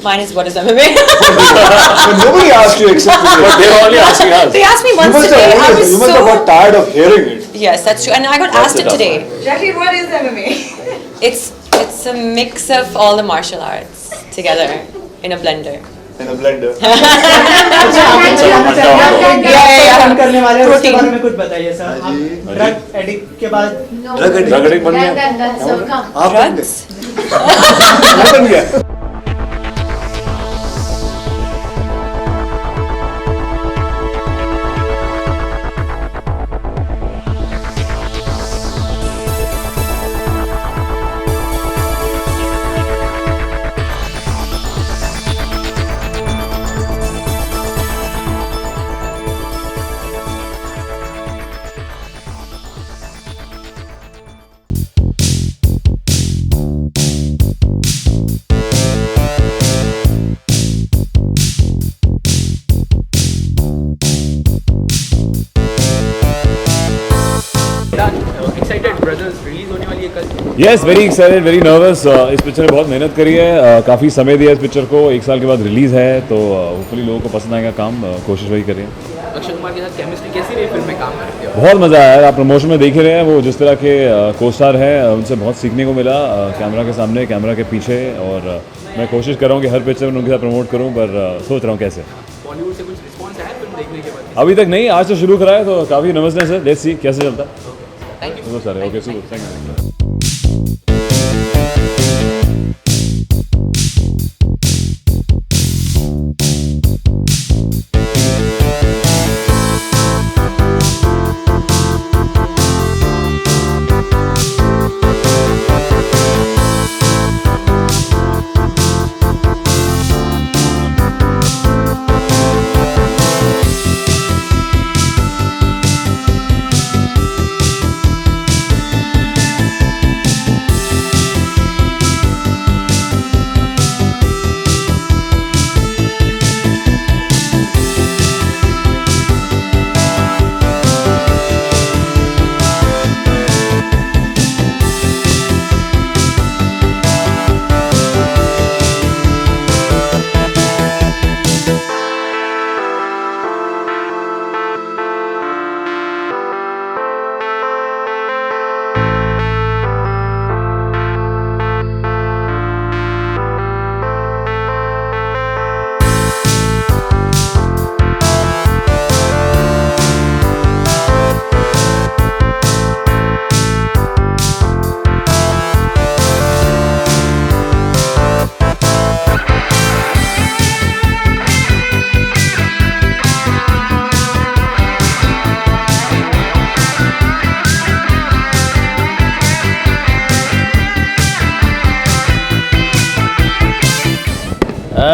S11: Mine is what is MMA?
S5: But nobody asked you except me.
S10: But they're only asking us.
S11: They asked me once
S5: You
S11: today. I was
S5: you must have got tired of hearing it.
S11: Yes, that's true. And I got asked it today.
S13: Jackie, what is MMA?
S11: It's a mix of all the martial arts together in a blender.
S5: In a blender.
S9: काम करने वाले हैं उसके बारे में कुछ बताइए sir. Drug addict के बाद
S10: ड्रग एडिक्ट बन गया.
S5: आप बन गया.
S10: Yes, very excited, very nervous. इस पिक्चर में बहुत मेहनत करी है, काफ़ी समय दिया इस पिक्चर को, 1 साल के बाद रिलीज़ है, तो होपफुली लोगों को पसंद आएगा काम, कोशिश वही करें।
S1: अक्षय कुमार के साथ केमिस्ट्री कैसी रही फिल्म में काम करते हो?
S10: बहुत मज़ा आया, आप प्रमोशन में देख ही रहे हैं, वो जिस तरह के को स्टार हैं उनसे बहुत सीखने को मिला, कैमरा के सामने, कैमरा के पीछे, और मैं कोशिश कर रहा हूँ कि हर पिक्चर में उनके साथ प्रमोट करूँ, पर सोच रहा हूँ कैसे।
S1: बॉलीवुड से कुछ रिस्पॉन्स आया फिल्म देखने के बाद?
S10: अभी तक नहीं, आज तो शुरू करा है, तो काफ़ी नर्वसनेस है, लेट्स सी कैसे चलता है।
S1: Thank
S10: you sir, okay super, thank you.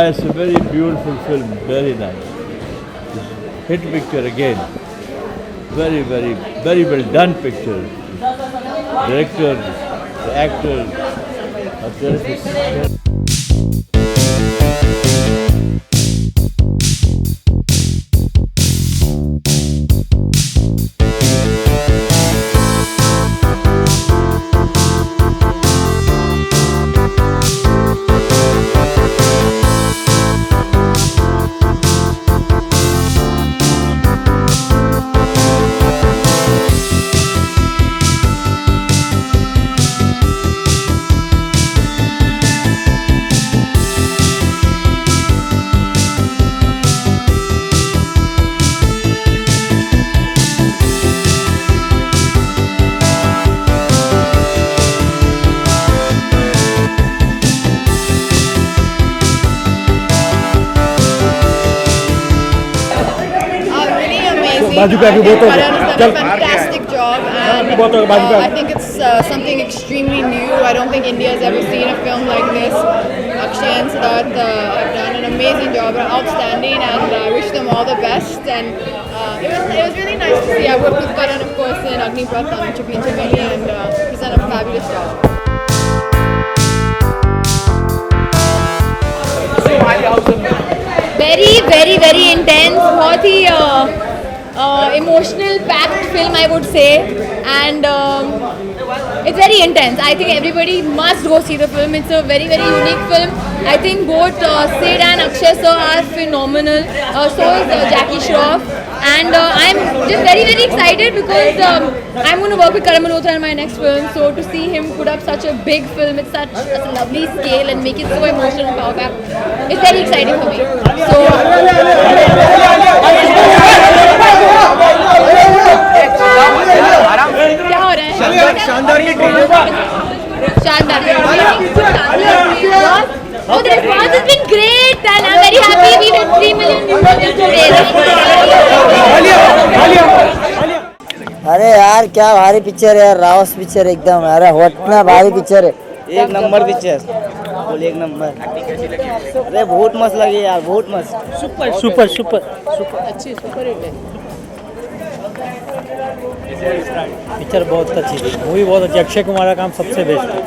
S4: It's a very beautiful film, very nice. Hit picture again. Very, very, very well done picture. Director, the actor, are terrific.
S8: बाजू पे आके बहुत हो गया fantastic job and I think it's something extremely new. I don't think India has ever seen a film like this. Akshay and Siddharth have done an amazing job, outstanding, and I wish them all the best. And it was really nice to see. I worked with Karan, of course, in Agnipath and Chapin Chameli, and he's done a fabulous job. Very, very, very intense. बहुत ही emotional packed film, I would say, and it's very intense. I think everybody must go see the film. It's a very, very unique film. I think both Sid and Akshay sir are phenomenal. So is Jackie Shroff, and I'm just very, very excited because I'm going to work with Karan Malhotra in my next film. So to see him put up such a big film with such a lovely scale and make it so emotional and power-packed, it's very exciting for me. So क्या हो रहा है? शानदार ये शानदार Oh, the response has been great and I'm very happy we did 3 million views today.
S16: अरे यार क्या भारी पिक्चर है यार, रावस पिक्चर एकदम, अरे हटना भारी पिक्चर है, एक नंबर पिक्चर, बोल एक नंबर। अरे बहुत मस्त लगी यार, बहुत मस्त, सुपर सुपर सुपर सुपर अच्छी सुपर हिट है
S18: पिक्चर, बहुत अच्छी थी, मूवी बहुत अच्छी। अक्षय कुमार का काम सबसे बेस्ट है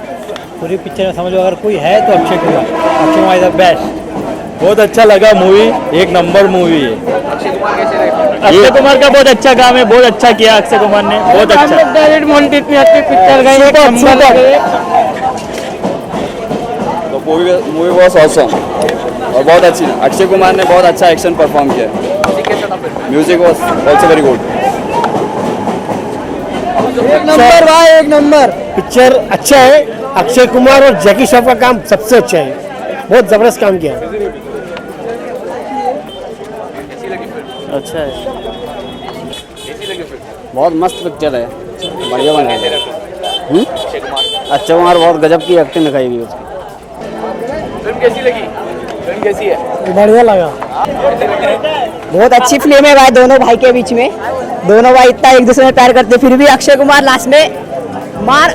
S18: पूरी पिक्चर में, समझ लो अगर कोई है तो Akshay Kumar is the best.
S26: बहुत अच्छा लगा मूवी, एक नंबर मूवी है। अक्षय कुमार का बहुत अच्छा काम है, बहुत अच्छा किया अक्षय कुमार ने, बहुत अच्छा।
S16: इतनी अच्छी पिक्चर गई,
S2: मूवी वॉज ऑसम और बहुत अच्छी। अक्षय कुमार ने बहुत अच्छा एक्शन परफॉर्म किया। Music was also very good.
S6: एक नंबर भाई, एक नंबर। पिक्चर अच्छा है। अक्षय कुमार और जैकी श्रॉफ का काम सबसे अच्छा है, बहुत जबरदस्त काम किया।
S16: अच्छा है, बहुत मस्त पिक्चर है, बढ़िया बना है। अक्षय कुमार बहुत गजब की एक्टिंग दिखाई गई उसकी।
S1: फिल्म कैसी लगी? फिल्म कैसी है?
S6: बढ़िया लगा।
S16: बहुत अच्छी फिल्म है भाई, दोनों भाई के बीच में। दोनों भाई इतना एक दूसरे में प्यार करते, फिर भी अक्षय कुमार लास्ट में मार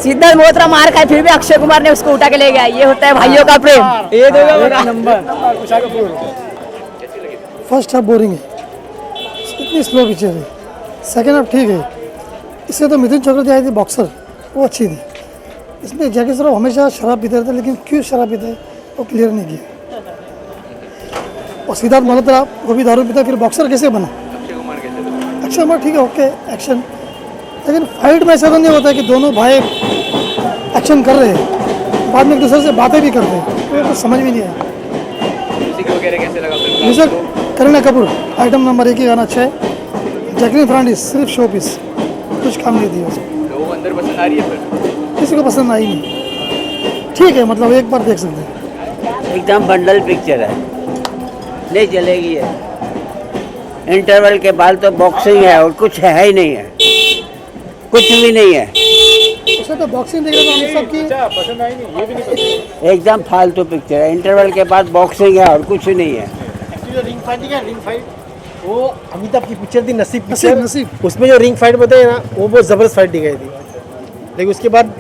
S16: सिद्धार्थ मल्होत्रा मार खाए, फिर भी अक्षय कुमार ने उसको उठा के ले गया। ये होता है भाइयों का प्रेम। ये दो नंबर।
S6: फर्स्ट हाफ बोरिंग है, इतनी स्लो पिक्चर है। सेकेंड हाफ ठीक है। इससे तो मिथुन चक्रवर्ती आई थी बॉक्सर, वो अच्छी थी। इसमें जैकी श्रॉफ हमेशा शराब पीते रहते, लेकिन क्यों शराब पीते वो क्लियर नहीं किया। और सिद्धार्थ मल्होत्रा वो भी दारू पीता, फिर बॉक्सर कैसे बना? अक्षय कुमार ठीक है, ओके एक्शन, लेकिन फाइट में ऐसा तो नहीं होता है कि दोनों भाई एक्शन कर रहे हैं, बाद में एक दूसरे से बातें भी करते हैं, तो कुछ समझ में नहीं आया।
S1: म्यूजिक वगैरह कैसे लगा film?
S6: Music Kareena Kapoor item number 1 ही गाना अच्छा है। जैकलिन फर्नांडिस सिर्फ शो पीस, कुछ काम नहीं दिया उसको।
S1: लोगों को अंदर पसंद आ रही है फिल्म?
S6: किसी को पसंद आई नहीं, ठीक है, मतलब एक बार देख सकते हैं।
S16: एकदम बंडल पिक्चर है, नहीं चलेगी है। इंटरवल के बाद तो बॉक्सिंग है और कुछ है ही नहीं है, कुछ भी नहीं है।
S6: उसे तो बॉक्सिंग देख रहे तो हम सबकी पसंद आई नहीं, ये भी नहीं पसंद।
S16: एकदम फालतू पिक्चर है। इंटरवल के बाद बॉक्सिंग है और कुछ नहीं है।
S6: रिंग फाइट वो अमिताभ की पिक्चर थी, नसीब पिक्चर। नसीब उसमें जो रिंग फाइट बताई ना, वो बहुत ज़बरदस्त फाइट दिखाई थी। लेकिन उसके बाद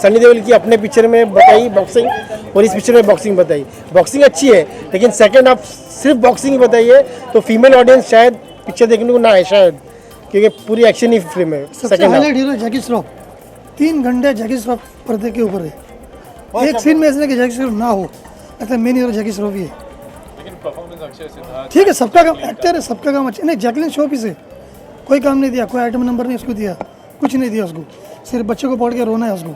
S6: सनी देओल की अपने पिक्चर में बताई बॉक्सिंग, और इस पिक्चर में बॉक्सिंग बताई। बॉक्सिंग अच्छी है, लेकिन सेकंड हाफ सिर्फ बॉक्सिंग ही बताई है, तो फीमेल ऑडियंस शायद पिक्चर देखने को ना आए शायद, क्योंकि पूरी एक्शन ही फिल्म है। सबसे हाईलाइट हीरो जैकी श्रॉफ, 3 घंटे जैकी श्रॉफ पर्दे के ऊपर है। एक सीन में ऐसा कि जैकी श्रॉफ ना हो, लगता मेन हीरो जैकी श्रॉफ ही है। ठीक है, सबका काम, एक्टर है, सबका काम अच्छा नहीं। जैकलिन शो पीस है, कोई काम नहीं दिया, कोई आइटम नंबर नहीं उसको दिया, कुछ नहीं दिया उसको, सिर्फ बच्चे को पकड़ के रोना है उसको।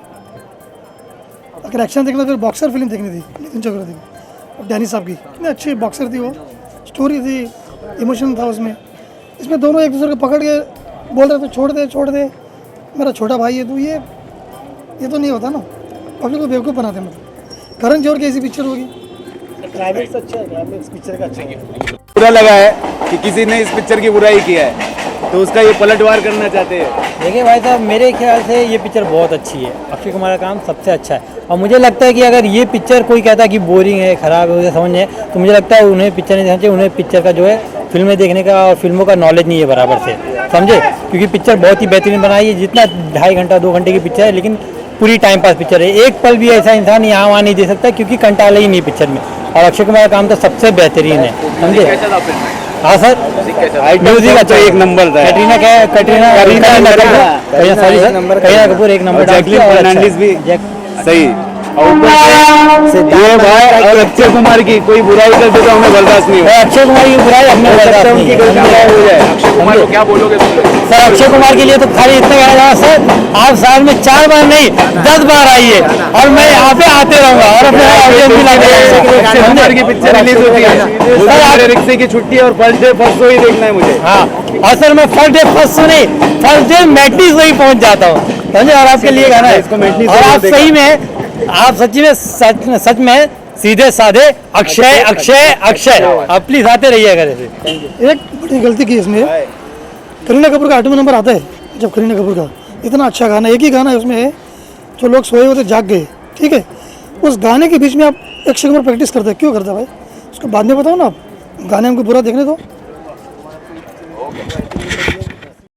S6: अगर एक्शन देखना फिर बॉक्सर फिल्म देखनी थी मिथुन चक्रवर्ती की, डैनी साहब की। इतनी अच्छी बॉक्सर थी वो, स्टोरी थी, इमोशन था उसमें। इसमें दोनों एक दूसरे को पकड़ के बोल रहे थे छोड़ दे मेरा छोटा भाई है तू। ये तो नहीं होता ना, पब्लिक को बेवकूफ़ बनाते। मतलब करण जौहर की ऐसी पिक्चर होगी। क्लाइमेक्स अच्छा है, क्लाइमेक्स पिक्चर का अच्छा है।
S2: बुरा लगा है कि किसी ने इस पिक्चर की बुराई किया है, तो उसका ये पलटवार करना चाहते हैं।
S18: देखिए भाई साहब, मेरे ख्याल से ये पिक्चर बहुत अच्छी है। अक्षय कुमार का काम सबसे अच्छा है, और मुझे लगता है कि अगर ये पिक्चर कोई कहता है कि बोरिंग है, ख़राब है, उसे समझ नहीं है, तो मुझे लगता है उन्हें पिक्चर नहीं देखना चाहिए। उन्हें पिक्चर का जो है फिल्में देखने का और फिल्मों का नॉलेज नहीं है बराबर से, समझे? क्योंकि पिक्चर बहुत ही बेहतरीन बनाई है। जितना 2.5 घंटा 2 घंटे की पिक्चर है, लेकिन पूरी टाइम पास पिक्चर है। एक पल भी ऐसा इंसान यहाँ वहाँ नहीं दे सकता, क्योंकि कंटाला ही नहीं पिक्चर में। और अक्षय कुमार का काम तो सबसे बेहतरीन है, समझे? हाँ सर, म्यूजिक अच्छा एक नंबर था। कटरीना कपूर एक नंबर,
S2: जैकलिन फर्नांडिस भी सही। और भाई और अक्षय कुमार की कोई बुराई करते तो हमें बर्दाश्त नहीं होगा।
S18: अक्षय कुमार की बुराई हमें बर्दाश्त नहीं है।
S1: अक्षय कुमार को क्या बोलोगे तुम लोग?
S18: सर अक्षय कुमार के लिए तो खाली इतना कहना चाहूँगा, सर आप साल में 4 बार नहीं 10 बार आइए, और मैं यहाँ पे आते रहूँगा, और अपने ऑडियंस भी लाके
S2: अक्षय कुमार की पिक्चर रिलीज होती है, रिक्शे की छुट्टी और फर्स्ट डे फर्स्ट शो ही देखना है मुझे।
S18: हाँ, और सर मैं फर्स्ट डे फर्स्ट शो नहीं, फर्स्ट डे मैटनी शो ही पहुँच जाता हूँ, समझे? और आपके लिए गाना है, और आप सही में, आप सच्ची में सच में सीधे साधे अक्षय अक्षय अक्षय, आप प्लीज आते रहिएगा। जैसे एक बड़ी गलती की इसमें, करीना कपूर का 8वां नंबर आता है। जब करीना कपूर का इतना अच्छा गाना, एक ही गाना है उसमें, जो लोग सोए होते जाग गए, ठीक है, उस गाने के बीच में आप अक्षय कुमार प्रैक्टिस करते हैं, क्यों करते हैं भाई? उसको बाद में बताओ ना, आप गाने हमको पूरा देखने दो।